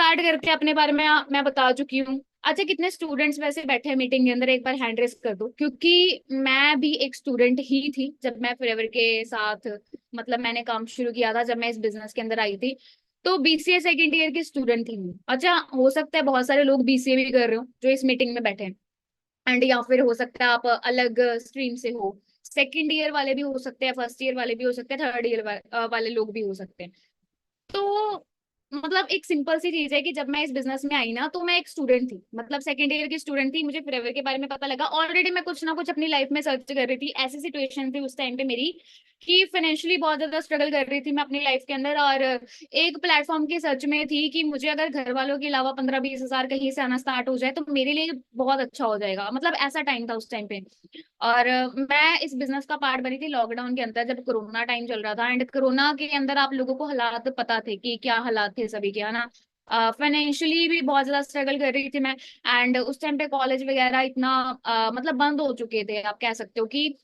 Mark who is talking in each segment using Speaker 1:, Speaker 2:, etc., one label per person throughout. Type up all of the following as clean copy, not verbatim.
Speaker 1: Start करते हैं अपने बारे में। मैं बता चुकी हूँ। अच्छा, कितने स्टूडेंट्स वैसे बैठे हैं मीटिंग के अंदर, एक बार हैंड रेस कर दो, क्योंकि मैं भी एक स्टूडेंट ही थी जब मैं फॉरएवर के साथ, मतलब मैंने काम शुरू किया था जब मैं इस बिजनेस के अंदर आई थी। तो बीसीए सेकेंड ईयर की स्टूडेंट थी मैं। अच्छा, हो सकता है बहुत सारे लोग बीसीए भी कर रहे हो जो इस मीटिंग में बैठे हैं, एंड या फिर हो सकता है आप अलग स्ट्रीम से हो। सेकेंड ईयर वाले भी हो सकते हैं, फर्स्ट ईयर वाले भी हो सकते हैं, थर्ड ईयर वाले लोग भी हो सकते हैं। तो मतलब एक सिंपल सी चीज है कि जब मैं इस बिजनेस में आई ना, तो मैं एक स्टूडेंट थी, मतलब सेकेंड ईयर की स्टूडेंट थी। मुझे फॉरएवर के बारे में पता लगा, ऑलरेडी मैं कुछ ना कुछ अपनी लाइफ में सर्च कर रही थी। ऐसी सिचुएशन थी उस टाइम पे मेरी कि फाइनेंशियली बहुत ज्यादा स्ट्रगल कर रही थी मैं अपनी लाइफ के अंदर, और एक प्लेटफॉर्म की सर्च में थी कि मुझे अगर घर वालों के अलावा 15-20 हजार कहीं से आना स्टार्ट हो जाए तो मेरे लिए बहुत अच्छा हो जाएगा। मतलब ऐसा टाइम था उस टाइम पे। और मैं इस बिजनेस का पार्ट बनी थी लॉकडाउन के अंदर, जब कोरोना टाइम चल रहा था। एंड कोरोना के अंदर आप लोगों को हालात पता थे कि क्या हालात थे सभी के, है ना। फाइनेंशियली भी बहुत ज्यादा स्ट्रगल कर रही थी मैं। एंड उस टाइम पे कॉलेज वगैरह इतना मतलब बंद हो चुके थे, आप कह सकते हो कि।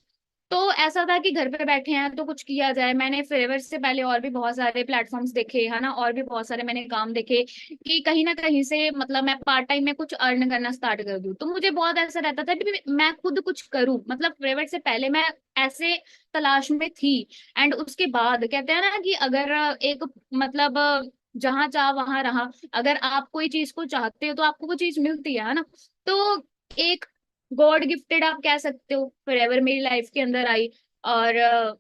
Speaker 1: तो ऐसा था कि घर पे बैठे हैं तो कुछ किया जाए। मैंने फेवर से पहले और भी बहुत सारे प्लेटफॉर्म्स देखे, है ना, और भी बहुत सारे मैंने काम देखे कि कहीं ना कहीं से मतलब मैं पार्ट टाइम में कुछ अर्न करना स्टार्ट कर दूं। तो मुझे बहुत ऐसा रहता था कि मैं खुद कुछ करूं, मतलब फेवर से पहले मैं ऐसे तलाश में थी। एंड उसके बाद कहते हैं ना कि अगर एक मतलब जहां चाह वहां रहा। अगर आप कोई चीज को चाहते हो तो आपको वो चीज मिलती है ना। तो एक गॉड गिफ्टेड आप कह सकते हो फॉरएवर मेरी लाइफ के अंदर आई। और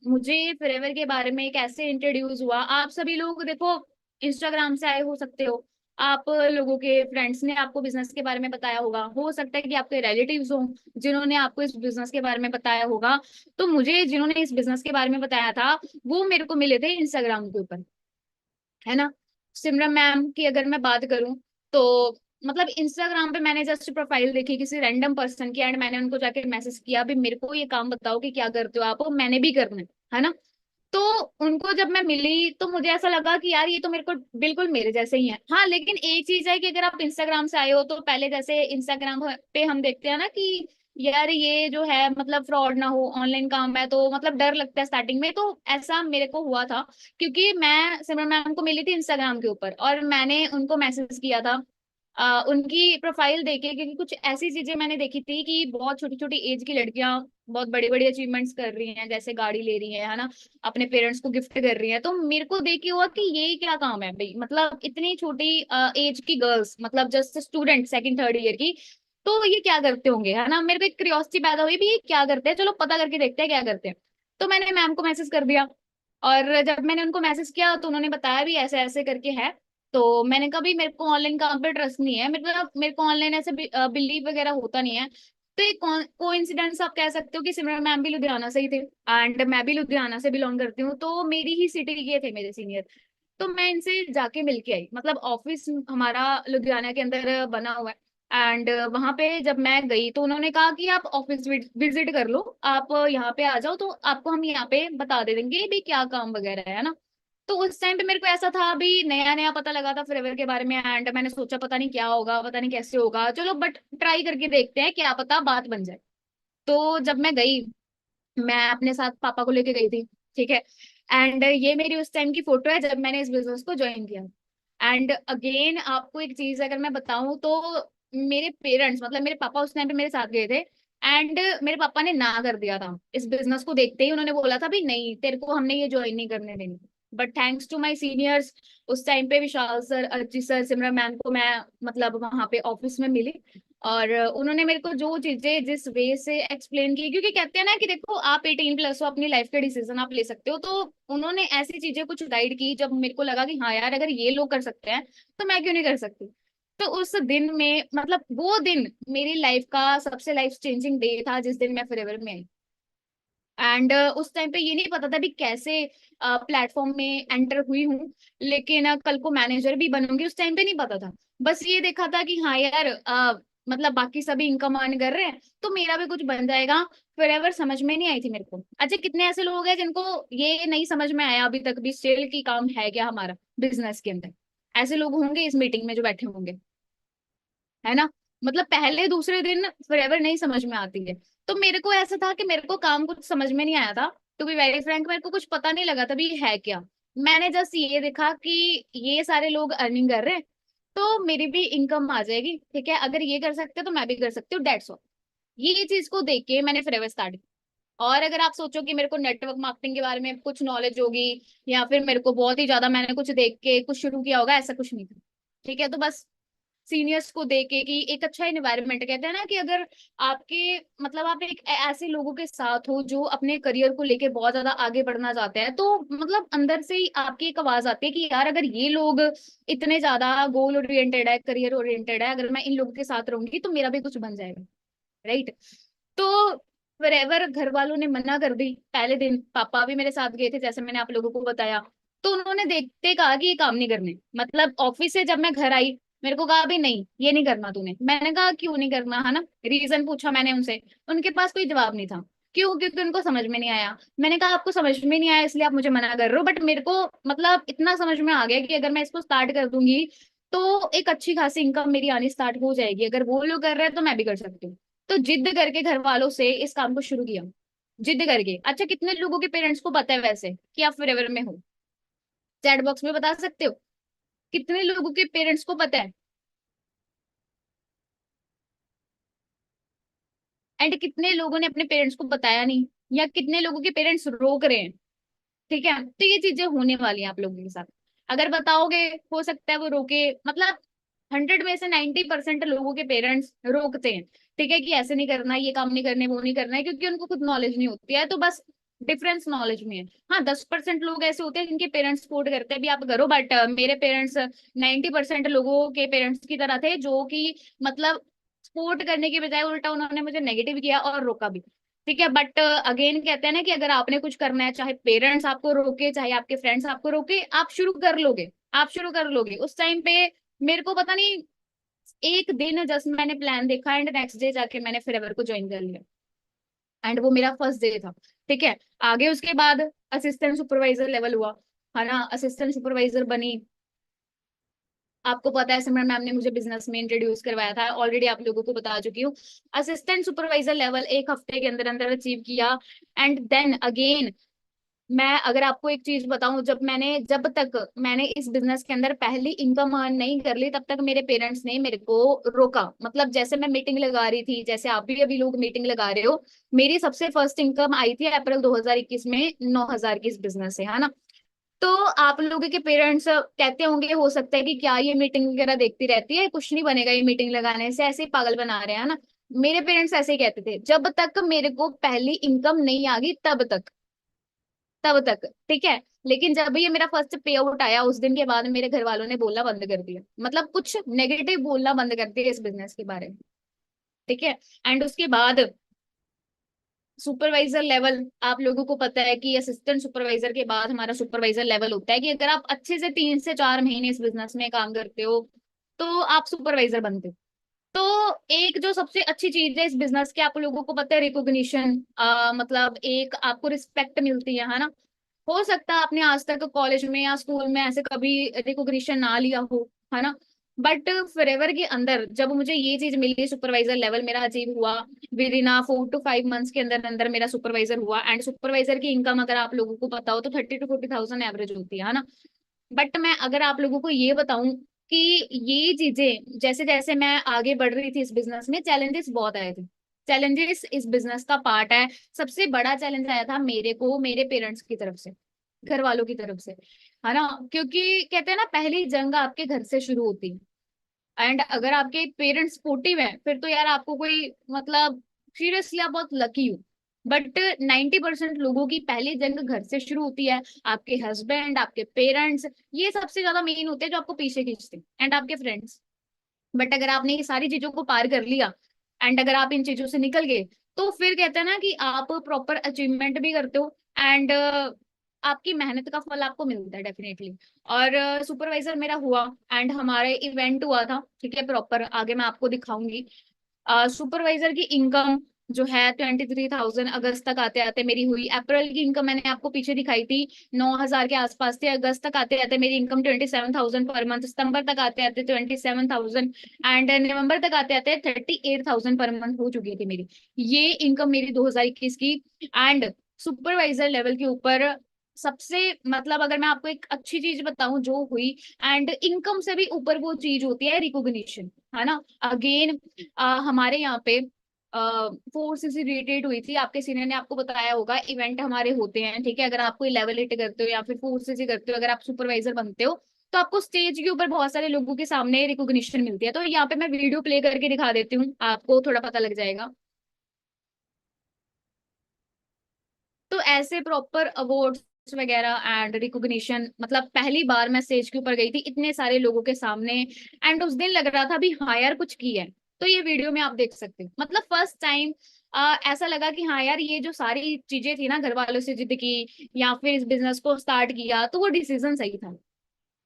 Speaker 1: मुझे फॉरएवर के बारे में कैसे इंट्रोड्यूस हुआ, आप सभी लोग देखो इंस्टाग्राम से आए हो सकते हो। आप लोगों के फ्रेंड्स ने आपको बिजनेस के बारे में बताया होगा, हो सकता है कि आपके रिलेटिव्स हो जिन्होंने आपको इस बिजनेस के बारे में बताया होगा। तो मुझे जिन्होंने इस बिजनेस के बारे में बताया था वो मेरे को मिले थे इंस्टाग्राम के ऊपर, है ना। सिमरन मैम की अगर मैं बात करूं तो मतलब इंस्टाग्राम पे मैंने जस्ट प्रोफाइल देखी किसी रैंडम पर्सन की, एंड मैंने उनको जाके मैसेज किया भी मेरे को ये काम बताओ कि क्या करते हो आप, और मैंने भी करना है ना। तो उनको जब मैं मिली तो मुझे ऐसा लगा कि यार ये तो मेरे को बिल्कुल मेरे जैसे ही है। हाँ, लेकिन एक चीज है कि अगर आप इंस्टाग्राम से आए हो तो पहले जैसे इंस्टाग्राम पे हम देखते हैं ना कि यार ये जो है मतलब फ्रॉड ना हो, ऑनलाइन काम है, तो मतलब डर लगता है स्टार्टिंग में। तो ऐसा मेरे को हुआ था क्योंकि मैं सिमरन मैम को मिली थी इंस्टाग्राम के ऊपर और मैंने उनको मैसेज किया था उनकी प्रोफाइल देखे, क्योंकि कुछ ऐसी चीजें मैंने देखी थी कि बहुत छोटी छोटी एज की लड़कियां बहुत बड़ी बड़ी अचीवमेंट्स कर रही हैं, जैसे गाड़ी ले रही है ना, अपने पेरेंट्स को गिफ्ट कर रही हैं। तो मेरे को देख के हुआ कि ये क्या काम है भाई, मतलब इतनी छोटी एज की गर्ल्स, मतलब just student second third year की, तो ये क्या करते होंगे, है ना। मेरे को एक क्यूरियोसिटी पैदा हुई भी ये क्या करते हैं, चलो पता करके देखते हैं क्या करते हैं। तो मैंने मैम को मैसेज कर दिया। और जब मैंने उनको मैसेज किया तो उन्होंने बताया भी ऐसे ऐसे करके है। तो मैंने कहा भी मेरे को ऑनलाइन काम पे ट्रस्ट नहीं है, मेरे को ऑनलाइन ऐसे बिलीव वगैरह होता नहीं है। तो एक कोइंसिडेंस आप कह सकते हो कि सिमरन मैम भी लुधियाना से ही थे, एंड मैं भी लुधियाना से बिलोंग करती हूँ, तो मेरी ही सिटी के थे मेरे सीनियर। तो मैं इनसे जाके मिलके आई, मतलब ऑफिस हमारा लुधियाना के अंदर बना हुआ है। एंड वहां पे जब मैं गई तो उन्होंने कहा कि आप ऑफिस विजिट कर लो, आप यहाँ पे आ जाओ तो आपको हम यहाँ पे बता दे देंगे भी क्या काम वगैरह है ना। तो उस टाइम पे मेरे को ऐसा था, अभी नया नया पता लगा था फ्लेवर के बारे में, एंड मैंने सोचा पता नहीं क्या होगा, पता नहीं कैसे होगा, चलो बट ट्राई करके देखते हैं, क्या पता बात बन जाए। तो जब मैं गई, मैं अपने साथ पापा को लेके गई थी, ठीक है। एंड ये मेरी उस टाइम की फोटो है जब मैंने इस बिजनेस को ज्वाइन किया। एंड अगेन आपको एक चीज अगर मैं बताऊं तो मेरे पेरेंट्स, मतलब मेरे पापा उस टाइम पे मेरे साथ गए थे। एंड मेरे पापा ने ना कर दिया था इस बिजनेस को देखते ही, उन्होंने बोला था भी नहीं तेरे को हमने ये ज्वाइन नहीं करने देनी। But thanks to my seniors, उस टाइम पे Vishal sir, Archit sir, Simran ma'am को मैं मतलब वहां पे ऑफिस में मिली। और उन्होंने मेरे को जो चीजें जिस वे से एक्सप्लेन की, क्योंकि कहते हैं ना कि देखो आप 18+ हो, अपनी लाइफ के डिसीजन आप ले सकते हो, तो उन्होंने ऐसी चीजें कुछ गाइड की जब मेरे को लगा कि हाँ यार अगर ये लोग कर सकते हैं तो मैं क्यों नहीं कर सकती। तो उस दिन में मतलब वो दिन मेरी लाइफ का सबसे लाइफ चेंजिंग डे था जिस दिन मैं फॉरएवर में आई। एंड उस टाइम पे ये नहीं पता था भी कैसे प्लेटफॉर्म में एंटर हुई हूँ, लेकिन कल को मैनेजर भी बनूंगी उस टाइम पे नहीं पता था। बस ये देखा था कि हाँ यार मतलब बाकी सभी इनकम अर्न कर रहे हैं तो मेरा भी कुछ बन जाएगा। फॉरएवर समझ में नहीं आई थी मेरे को। अच्छा, कितने ऐसे लोग हैं जिनको ये नहीं समझ में आया अभी तक भी सेल की काम है क्या हमारा बिजनेस के अंदर। ऐसे लोग होंगे इस मीटिंग में जो बैठे होंगे, है ना। मतलब पहले दूसरे दिन फॉरएवर नहीं समझ में आती है। तो मेरे को ऐसा था कि मेरे को काम कुछ समझ में नहीं आया था। टू बी वेरी फ्रैंक, मेरे को कुछ पता नहीं लगा था भी है क्या। मैंने जस्ट ये देखा कि ये सारे लोग अर्निंग कर रहे हैं, तो मेरी भी इनकम आ जाएगी, ठीक है, अगर ये कर सकते हो तो मैं भी कर सकती हूँ, डेट्स ऑल। ये चीज को देख के मैंने फॉरएवर स्टार्ट। और अगर आप सोचो कि मेरे को नेटवर्क मार्केटिंग के बारे में कुछ नॉलेज होगी, या फिर मेरे को बहुत ही ज्यादा मैंने कुछ देख के कुछ शुरू किया होगा, ऐसा कुछ नहीं था। ठीक है, तो बस सीनियर्स को देके कि एक अच्छा इन्वायरमेंट, कहते हैं ना कि अगर आपके मतलब आप एक ऐसे लोगों के साथ हो जो अपने करियर को लेके बहुत ज्यादा आगे बढ़ना चाहते हैं, तो मतलब अंदर से ही आपकी एक आवाज आती है कि यार अगर ये लोग इतने ज्यादा गोल ओरिएंटेड है, करियर ओरिएंटेड है, अगर मैं इन लोगों के साथ रहूंगी तो मेरा भी कुछ बन जाएगा, राइट। तो फॉरएवर घर वालों ने मना कर दी पहले दिन, पापा भी मेरे साथ गए थे जैसे मैंने आप लोगों को बताया। तो उन्होंने देखते कहा कि ये काम नहीं करने, मतलब ऑफिस से जब मैं घर आई, मेरे को कहा भी नहीं ये नहीं करना तूने। मैंने कहा क्यों नहीं करना, है ना, रीजन पूछा मैंने उनसे। उनके पास कोई जवाब नहीं था। क्यों? क्योंकि उनको समझ में नहीं आया। मैंने कहा आपको समझ में नहीं आया इसलिए आप मुझे मना कर रहे हो, बट मेरे को मतलब इतना समझ में आ गया कि अगर मैं इसको स्टार्ट कर दूंगी तो एक अच्छी खासी इनकम मेरी आनी स्टार्ट हो जाएगी, अगर वो लोग कर रहे हैं तो मैं भी कर सकती हूँ। तो जिद करके घर वालों से इस काम को शुरू किया, जिद करके। अच्छा, कितने लोगों के पेरेंट्स को पता है वैसे कि आप फॉरएवर में हो? चैट बॉक्स में बता सकते हो कितने लोगों के पेरेंट्स को पता है, एंड कितने लोगों ने अपने पेरेंट्स को बताया नहीं, या कितने लोगों के पेरेंट्स रोक रहे हैं? ठीक है, तो ये चीजें होने वाली हैं आप लोगों के साथ। अगर बताओगे, हो सकता है वो रोके, मतलब 100 में से 90% लोगों के पेरेंट्स रोकते हैं, ठीक है, कि ऐसे नहीं करना, ये काम नहीं करने, वो नहीं करना है, क्योंकि उनको खुद नॉलेज नहीं होती है, तो बस डिफरेंस नॉलेज में है। हाँ, 10% लोग ऐसे होते हैं जिनके पेरेंट्स सपोर्ट करते हैं भी आप करो, बट मेरे पेरेंट्स 90% लोगों के पेरेंट्स की तरह थे, जो कि मतलब सपोर्ट करने के बजाय उल्टा उन्होंने मुझे नेगेटिव किया और रोका भी। ठीक है, बट अगेन कहते हैं ना कि अगर आपने कुछ करना है, चाहे पेरेंट्स आपको रोके चाहे आपके फ्रेंड्स आपको रोके, आप शुरू कर लोगे, आप शुरू कर लोगे उस टाइम पे। मेरे को पता नहीं, एक दिन जस्ट मैंने प्लान देखा एंड नेक्स्ट डे जाके मैंने फॉरएवर को ज्वाइन कर लिया, एंड वो मेरा फर्स्ट डे था। ठीक है, आगे उसके बाद असिस्टेंट सुपरवाइजर लेवल हुआ, है ना, असिस्टेंट सुपरवाइजर बनी। आपको पता है सिमरन मैम ने मुझे बिजनेस में इंट्रोड्यूस करवाया था, ऑलरेडी आप लोगों को बता चुकी हूँ। असिस्टेंट सुपरवाइजर लेवल एक हफ्ते के अंदर अंदर अचीव किया। एंड देन अगेन, मैं अगर आपको एक चीज बताऊं, जब तक मैंने इस बिजनेस के अंदर पहली इनकम अर्न नहीं कर ली, तब तक मेरे पेरेंट्स ने मेरे को रोका। मतलब जैसे मैं मीटिंग लगा रही थी, जैसे आप भी अभी लोग मीटिंग लगा रहे हो, मेरी सबसे फर्स्ट इनकम आई थी अप्रैल 2021 में 9,000 की इस बिजनेस से, है ना। तो आप लोगों के पेरेंट्स कहते होंगे हो सकता है कि क्या ये मीटिंग वगैरह देखती रहती है, कुछ नहीं बनेगा ये मीटिंग लगाने से, ऐसे ही पागल बना रहे हैं ना। मेरे पेरेंट्स ऐसे ही कहते थे जब तक मेरे को पहली इनकम नहीं आ गई, तब तक ठीक है। लेकिन जब ये मेरा फर्स्ट पे आउट आया, उस दिन के बाद मेरे घर वालों ने बोलना बंद कर दिया, मतलब कुछ नेगेटिव बोलना बंद कर दिया इस बिजनेस के बारे में। ठीक है, एंड उसके बाद सुपरवाइजर लेवल, आप लोगों को पता है कि असिस्टेंट सुपरवाइजर के बाद हमारा सुपरवाइजर लेवल होता है, कि अगर आप अच्छे से 3 से 4 महीने इस बिजनेस में काम करते हो तो आप सुपरवाइजर बनते हो। तो एक जो सबसे अच्छी चीज है इस बिजनेस के, आप लोगों को पता है, रिकॉग्निशन, मतलब एक आपको रिस्पेक्ट मिलती है ना। हो सकता है आपने आज तक कॉलेज में या स्कूल में ऐसे कभी रिकॉग्निशन ना लिया हो, है ना, बट फॉरएवर के अंदर जब मुझे ये चीज मिली, सुपरवाइजर लेवल मेरा अचीव हुआ, विद इन 4 to 5 मंथ्स के अंदर अंदर मेरा सुपरवाइजर हुआ। एंड सुपरवाइजर की इनकम अगर आप लोगों को पता हो तो 30 to 40 थाउजेंड एवरेज होती है ना। बट मैं अगर आप लोगों को ये बताऊं कि ये चीजें जैसे जैसे मैं आगे बढ़ रही थी इस बिजनेस में, चैलेंजेस बहुत आए थे। चैलेंजेस इस बिजनेस का पार्ट है। सबसे बड़ा चैलेंज आया था मेरे को मेरे पेरेंट्स की तरफ से, घर वालों की तरफ से, है ना। क्योंकि कहते हैं ना, पहली जंग आपके घर से शुरू होती है। एंड अगर आपके पेरेंट्स सपोर्टिव हैं फिर तो यार आपको कोई मतलब, सीरियसली आप बहुत लकी हो। बट 90% लोगों की पहली जंग घर से शुरू होती है। आपके हस्बैंड, आपके पेरेंट्स, ये सबसे ज्यादा मेन होते हैं जो आपको पीछे खींचते हैं, एंड आपके फ्रेंड्स। बट अगर आपने ये सारी चीजों को पार कर लिया, एंड अगर आप इन चीजों से निकल गए, तो फिर कहते हैं ना कि आप प्रॉपर अचीवमेंट भी करते हो, एंड आपकी मेहनत का फल आपको मिलता है डेफिनेटली। और सुपरवाइजर मेरा हुआ, एंड हमारे इवेंट हुआ था, ठीक है, प्रॉपर आगे मैं आपको दिखाऊंगी। सुपरवाइजर की इनकम जो है 23,000 अगस्त तक आते आते मेरी हुई। अप्रैल की इनकम मैंने आपको पीछे दिखाई थी, 9,000 के आसपास थी। अगस्त तक आते आते मेरी इनकम 27,000 पर मंथ, सितंबर तक आते आते 27,000, एंड नवंबर तक आते आते 38,000 पर मंथ हो चुकी थी मेरी। ये इनकम मेरी 2021 की। एंड सुपरवाइजर लेवल के ऊपर सबसे मतलब अगर मैं आपको एक अच्छी चीज बताऊं जो हुई, एंड इनकम से भी ऊपर वो चीज होती है रिकॉग्निशन, है ना। अगेन हमारे यहाँ पे फोर्स से रिलेटेड हुई थी, आपके सीनियर ने आपको बताया होगा, इवेंट हमारे होते हैं, ठीक है। अगर आप कोई लेवल 8 करते हो या फिर फोर्सेस से करते हो, अगर आप सुपरवाइजर बनते हो, तो आपको स्टेज के ऊपर बहुत सारे लोगों के सामने रिकॉग्निशन मिलती है। तो यहाँ पे मैं वीडियो प्ले करके दिखा देती हूँ, आपको थोड़ा पता लग जाएगा। तो ऐसे प्रॉपर अवार्ड्स वगैरह एंड रिकॉग्निशन, मतलब पहली बार मैं स्टेज के ऊपर गई थी इतने सारे लोगों के सामने, एंड उस दिन लग रहा था भी हाँ यार कुछ की है। तो ये वीडियो में आप देख सकते हो, मतलब फर्स्ट टाइम ऐसा लगा कि हाँ यार ये जो सारी चीजें थी ना, घर वालों से जिद की या फिर इस बिजनेस को स्टार्ट किया, तो वो डिसीजन सही था,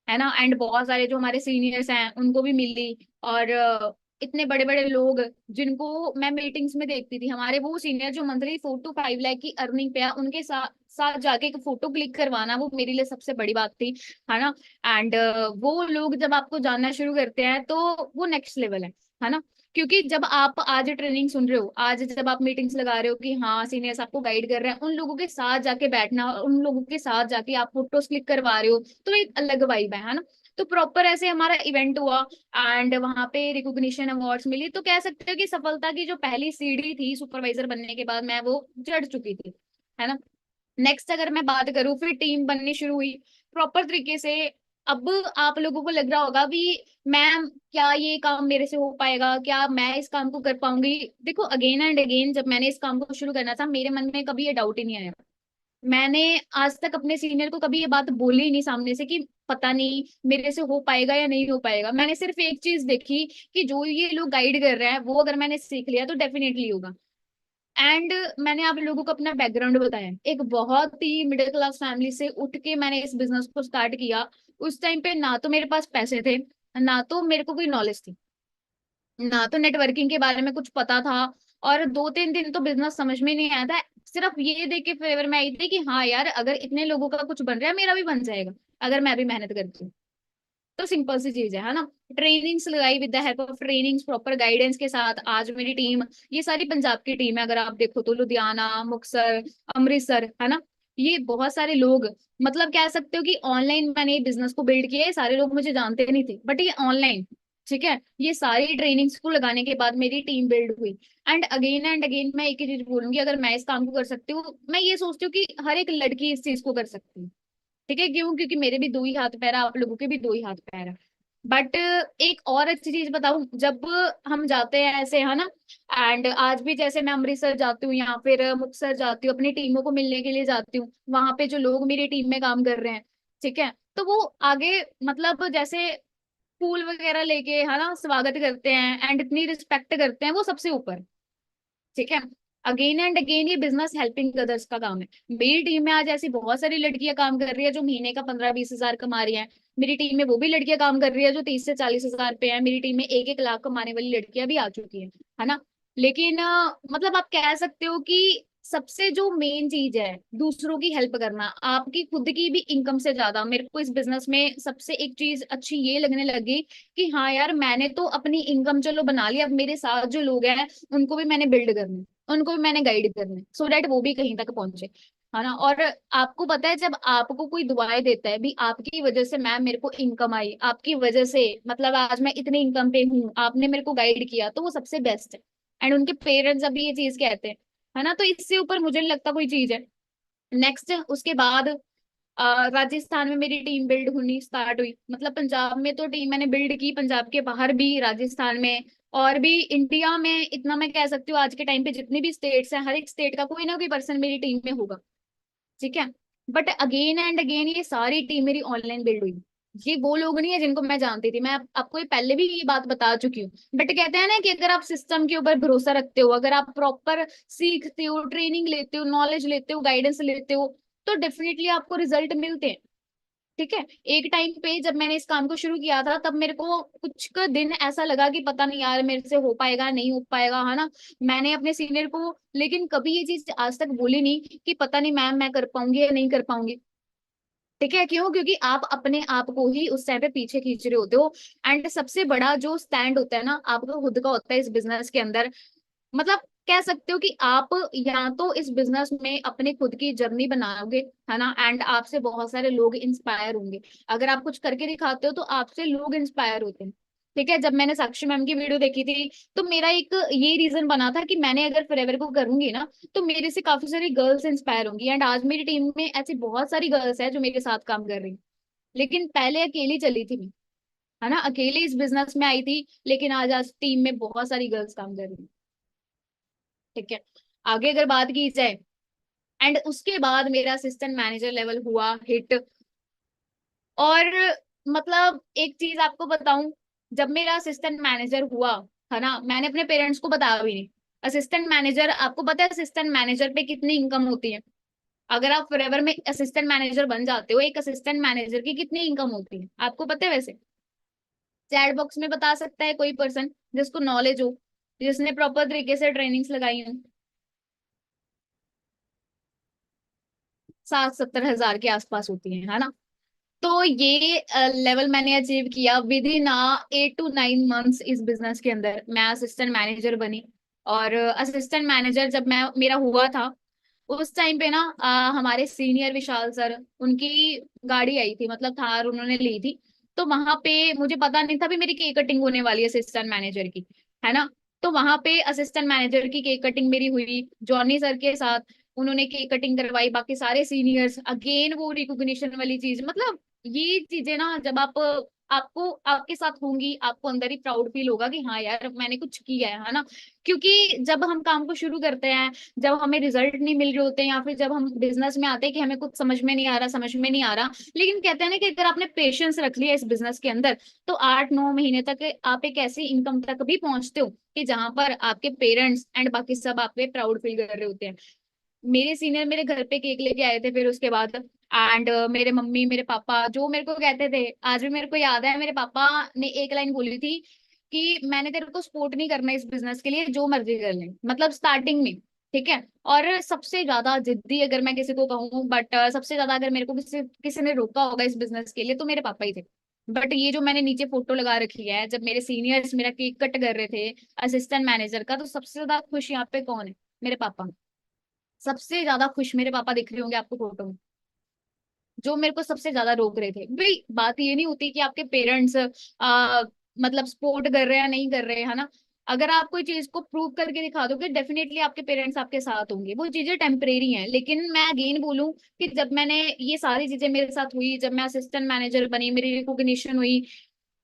Speaker 1: है ना। एंड बहुत सारे जो हमारे सीनियर्स हैं उनको भी मिली, और इतने बड़े बड़े लोग जिनको मैं मीटिंग्स में देखती थी, हमारे वो सीनियर जो मंथली 4 to 5 लाख की अर्निंग पे है, उनके साथ साथ जाके एक फोटो क्लिक करवाना, वो मेरे लिए सबसे बड़ी बात थी, है ना। एंड वो लोग जब आपको जानना शुरू करते हैं तो वो नेक्स्ट लेवल है ना। क्योंकि जब आप आज ट्रेनिंग सुन रहे हो, आज जब आप मीटिंग्स लगा रहे हो कि हाँ सीनियर्स आपको गाइड कर रहे हैं, उन लोगों के साथ जाके बैठना, उन लोगों के साथ जाके आप फोटोज क्लिक करवा रहे हो, तो एक अलग वाइब है ना। तो प्रॉपर ऐसे हमारा इवेंट हुआ, एंड वहां पे रिकॉग्निशन अवार्ड्स मिली, तो कह सकते हो कि सफलता की जो पहली सीढ़ी थी सुपरवाइजर बनने के बाद, मैं वो चढ़ चुकी थी, है ना। नेक्स्ट अगर मैं बात करूँ, फिर टीम बननी शुरू हुई प्रॉपर तरीके से। अब आप लोगों को लग रहा होगा भी मैम क्या ये काम मेरे से हो पाएगा, क्या मैं इस काम को कर पाऊंगी। देखो अगेन एंड अगेन जब मैंने इस काम को शुरू करना था, मेरे मन में कभी ये डाउट ही नहीं आया। मैंने आज तक अपने सीनियर को कभी ये बात बोली ही नहीं सामने से कि पता नहीं मेरे से हो पाएगा या नहीं हो पाएगा। मैंने सिर्फ एक चीज देखी कि जो ये लोग गाइड कर रहे हैं वो अगर मैंने सीख लिया तो डेफिनेटली होगा। एंड मैंने आप लोगों को अपना बैकग्राउंड बताया, एक बहुत ही मिडिल क्लास फैमिली से उठ के मैंने इस बिजनेस को स्टार्ट किया। उस टाइम पे ना तो मेरे पास पैसे थे, ना तो मेरे को कोई नॉलेज थी, ना तो नेटवर्किंग के बारे में कुछ पता था, और 2-3 दिन तो बिजनेस समझ में नहीं आया था। सिर्फ ये देख के फेवर में आई थी कि हाँ यार अगर इतने लोगों का कुछ बन रहा है, मेरा भी बन जाएगा अगर मैं भी मेहनत करती हूँ। तो सिंपल सी चीज है ना। ट्रेनिंग्स लगाई, with the help of trainings, proper guidance के साथ आज मेरी टीम, ये सारी पंजाब की टीम है, अगर आप देखो तो लुधियाना, मुक्तसर, अमृतसर, है ना। ये बहुत सारे लोग, मतलब कह सकते हो कि ऑनलाइन मैंने बिजनेस को बिल्ड किया है, सारे लोग मुझे जानते नहीं थे बट ये ऑनलाइन, ठीक है। ये सारी ट्रेनिंग्स को लगाने के बाद मेरी टीम बिल्ड हुई। एंड अगेन मैं एक ही चीज बोलूंगी, अगर मैं इस काम को कर सकती हूँ, मैं ये सोचती हूँ कि हर एक लड़की इस चीज को कर सकती है, ठीक है। क्यों? क्योंकि मेरे भी दो ही हाथ पैर है, आप लोगों के भी दो ही हाथ पैर है। बट एक और अच्छी चीज बताऊं, जब हम जाते हैं ऐसे, है ना, एंड आज भी जैसे मैं अमृतसर जाती हूँ या फिर मुक्तसर जाती हूँ, अपनी टीमों को मिलने के लिए जाती हूँ, वहां पे जो लोग मेरी टीम में काम कर रहे हैं, ठीक है, तो वो आगे मतलब जैसे फूल वगैरह लेके, है ना, स्वागत करते हैं एंड इतनी रिस्पेक्ट करते हैं, वो सबसे ऊपर, ठीक है। अगेन एंड अगेन ये बिजनेस हेल्पिंग अदर्स का काम है। मेरी टीम में आज ऐसी बहुत सारी लड़कियां काम कर रही है जो महीने का 15-20 हजार कमा रही हैं। मेरी टीम में वो भी लड़कियां काम कर रही है जो 30 से 40 हजार पे है। मेरी टीम में 1-1 लाख कमाने वाली लड़कियां भी आ चुकी है ना। लेकिन मतलब आप कह सकते हो कि सबसे जो मेन चीज है दूसरों की हेल्प करना, आपकी खुद की भी इनकम से ज्यादा मेरे को इस बिजनेस में सबसे एक चीज अच्छी ये लगने लगी कि हाँ यार मैंने तो अपनी इनकम चलो बना ली, अब मेरे साथ जो लोग हैं उनको भी मैंने बिल्ड करना है, उनको भी मैंने गाइड करना है, सो दैट वो भी कहीं तक पहुंचे, है ना। और आपको पता है जब आपको कोई दुआएं देता है भी, आपकी वजह से मैम मेरे को इनकम आई, आपकी वजह से मतलब आज मैं इतनी इनकम पे हूँ, आपने मेरे को गाइड किया, तो वो सबसे बेस्ट है। एंड उनके पेरेंट्स अभी ये चीज कहते हैं, है ना। तो इससे ऊपर मुझे नहीं लगता कोई चीज है। नेक्स्ट उसके बाद राजस्थान में मेरी टीम बिल्ड होनी स्टार्ट हुई, मतलब पंजाब में तो टीम मैंने बिल्ड की, पंजाब के बाहर भी, राजस्थान में, और भी इंडिया में। इतना मैं कह सकती हूँ आज के टाइम पे जितनी भी स्टेट्स हैं, हर एक स्टेट का कोई ना कोई पर्सन मेरी टीम में होगा, ठीक है। बट अगेन एंड अगेन ये सारी टीम मेरी ऑनलाइन बिल्ड हुई। ये वो लोग नहीं है जिनको मैं जानती थी, मैं आपको ये पहले भी ये बात बता चुकी हूँ। बट कहते हैं ना कि अगर आप सिस्टम के ऊपर भरोसा रखते हो, अगर आप प्रॉपर सीखते हो, ट्रेनिंग लेते हो, नॉलेज लेते हो, गाइडेंस लेते हो, तो डेफिनेटली आपको रिजल्ट मिलते हैं, ठीक है। एक टाइम पे जब मैंने इस काम को शुरू किया था, तब मेरे को कुछ का दिन ऐसा लगा कि पता नहीं यार मेरे से हो पाएगा नहीं हो पाएगा, है ना। मैंने अपने सीनियर को लेकिन कभी ये चीज आज तक बोली नहीं कि पता नहीं मैम मैं कर पाऊंगी या नहीं कर पाऊंगी, ठीक है। क्यों? क्योंकि आप अपने आप को ही उस टाइम पे पीछे खींच रहे होते हो। एंड सबसे बड़ा जो स्टैंड होता है ना आपका खुद का होता है इस बिजनेस के अंदर, मतलब कह सकते हो कि आप या तो इस बिजनेस में अपने खुद की जर्नी बनाओगे, है ना, एंड आपसे बहुत सारे लोग इंस्पायर होंगे। अगर आप कुछ करके दिखाते हो तो आपसे लोग इंस्पायर होते हैं। ठीक है, जब मैंने साक्षी मैम की वीडियो देखी थी तो मेरा एक ये रीजन बना था कि मैंने अगर फॉरएवर को करूंगी ना तो मेरे से काफी सारी गर्ल्स इंस्पायर होंगी, एंड आज मेरी टीम में ऐसी बहुत सारी गर्ल्स है जो मेरे साथ काम कर रही हैं। लेकिन पहले अकेली चली थी मैं, है ना, अकेले इस बिजनेस में आई थी, लेकिन आज आज टीम में बहुत सारी गर्ल्स काम कर रही हैं। ठीक है, आगे अगर बात की जाए, एंड उसके बाद मेरा असिस्टेंट मैनेजर लेवल हुआ हिट। और मतलब एक चीज आपको बताऊं, जब मेरा असिस्टेंट मैनेजर हुआ, है ना, मैंने अपने पेरेंट्स को बताया भी नहीं। असिस्टेंट मैनेजर, आपको पता है असिस्टेंट मैनेजर पे कितनी इनकम होती है? अगर आप फॉरएवर में असिस्टेंट मैनेजर बन जाते हो, एक असिस्टेंट मैनेजर की कितनी इनकम होती है आपको पता है वैसे? चैट बॉक्स में बता सकता है कोई पर्सन जिसको नॉलेज हो, जिसने प्रॉपर तरीके से ट्रेनिंग्स लगाई हो? 60-70 हजार के आसपास होती है ना। तो ये लेवल मैंने अचीव किया विद इन 8 to 9 months इस बिजनेस के अंदर। मैं असिस्टेंट मैनेजर बनी। और असिस्टेंट मैनेजर जब मैं मेरा हुआ था, उस टाइम पे ना हमारे सीनियर विशाल सर, उनकी गाड़ी आई थी, मतलब थार उन्होंने ली थी। तो वहां पे मुझे पता नहीं था भी मेरी केक कटिंग होने वाली है असिस्टेंट मैनेजर की, है ना। तो वहां पे असिस्टेंट मैनेजर की केक कटिंग मेरी हुई जॉनी सर के साथ। उन्होंने केक कटिंग करवाई, बाकी सारे सीनियर्स, अगेन वो रिकॉग्निशन वाली चीज, मतलब ये चीजें ना जब आप आपको आपके साथ होंगी, आपको अंदर ही प्राउड फील होगा कि हाँ यार मैंने कुछ किया है ना। क्योंकि जब हम काम को शुरू करते हैं, जब हमें रिजल्ट नहीं मिल रहे होते, या फिर जब हम बिजनेस में आते हैं कि हमें कुछ समझ में नहीं आ रहा, समझ में नहीं आ रहा, लेकिन कहते हैं ना कि अगर आपने पेशेंस रख लिया इस बिजनेस के अंदर, तो 8-9 महीने तक आप एक ऐसी इनकम तक भी पहुंचते हो कि जहां पर आपके पेरेंट्स एंड बाकी सब आप पे प्राउड फील कर रहे होते हैं। मेरे सीनियर मेरे घर पे केक लेके आए थे फिर उसके बाद, एंड मेरे मम्मी मेरे पापा जो मेरे को कहते थे, आज भी मेरे को याद है, मेरे पापा ने एक लाइन बोली थी कि मैंने तेरे को सपोर्ट नहीं करना इस बिजनेस के लिए, जो मर्जी कर ले, मतलब स्टार्टिंग में। ठीक है, और सबसे ज्यादा जिद्दी अगर मैं किसी को कहूँ, बट सबसे ज्यादा अगर मेरे को किसी किसी ने रोका होगा इस बिजनेस के लिए तो मेरे पापा ही थे। बट ये जो मैंने नीचे फोटो लगा रखी है, जब मेरे सीनियर्स मेरा केक कट कर रहे थे असिस्टेंट मैनेजर का, तो सबसे ज्यादा खुश यहाँ पे कौन है? मेरे पापा। सबसे ज्यादा खुश मेरे पापा दिख रहे होंगे आपको फोटो में, जो मेरे को सबसे ज्यादा रोक रहे थे भाई। बात ये नहीं होती कि आपके पेरेंट्स मतलब सपोर्ट कर रहे हैं नहीं कर रहे हैं, है ना। अगर आप कोई चीज को प्रूव करके दिखा दोगे, डेफिनेटली आपके पेरेंट्स आपके साथ होंगे। वो चीजें टेम्परेरी हैं, लेकिन मैं अगेन बोलूं कि जब मैंने ये सारी चीजें मेरे साथ हुई, जब मैं असिस्टेंट मैनेजर बनी, मेरी रिकॉग्निशन हुई,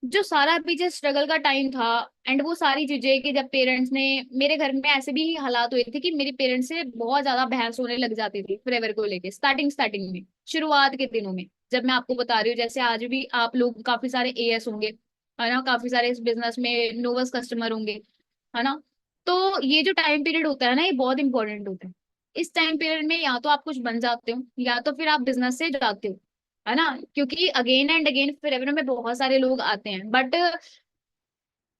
Speaker 1: जो सारा पीछे स्ट्रगल का टाइम था, एंड वो सारी चीजें कि जब पेरेंट्स ने, मेरे घर में ऐसे भी हालात हुए थे कि मेरे पेरेंट्स से बहुत ज्यादा बहस होने लग जाती थी फ्लेवर को लेके, स्टार्टिंग स्टार्टिंग में, शुरुआत के दिनों में। जब मैं आपको बता रही हूँ, जैसे आज भी आप लोग काफी सारे एएस होंगे, है ना, काफी सारे इस बिजनेस में नोवस कस्टमर होंगे, है ना। तो ये जो टाइम पीरियड होता है ना, ये बहुत इंपॉर्टेंट होता है। इस टाइम पीरियड में या तो आप कुछ बन जाते हो, या तो फिर आप बिजनेस से जाते हो, है ना। क्योंकि अगेन एंड अगेन फेवरेट में बहुत सारे लोग आते हैं, बट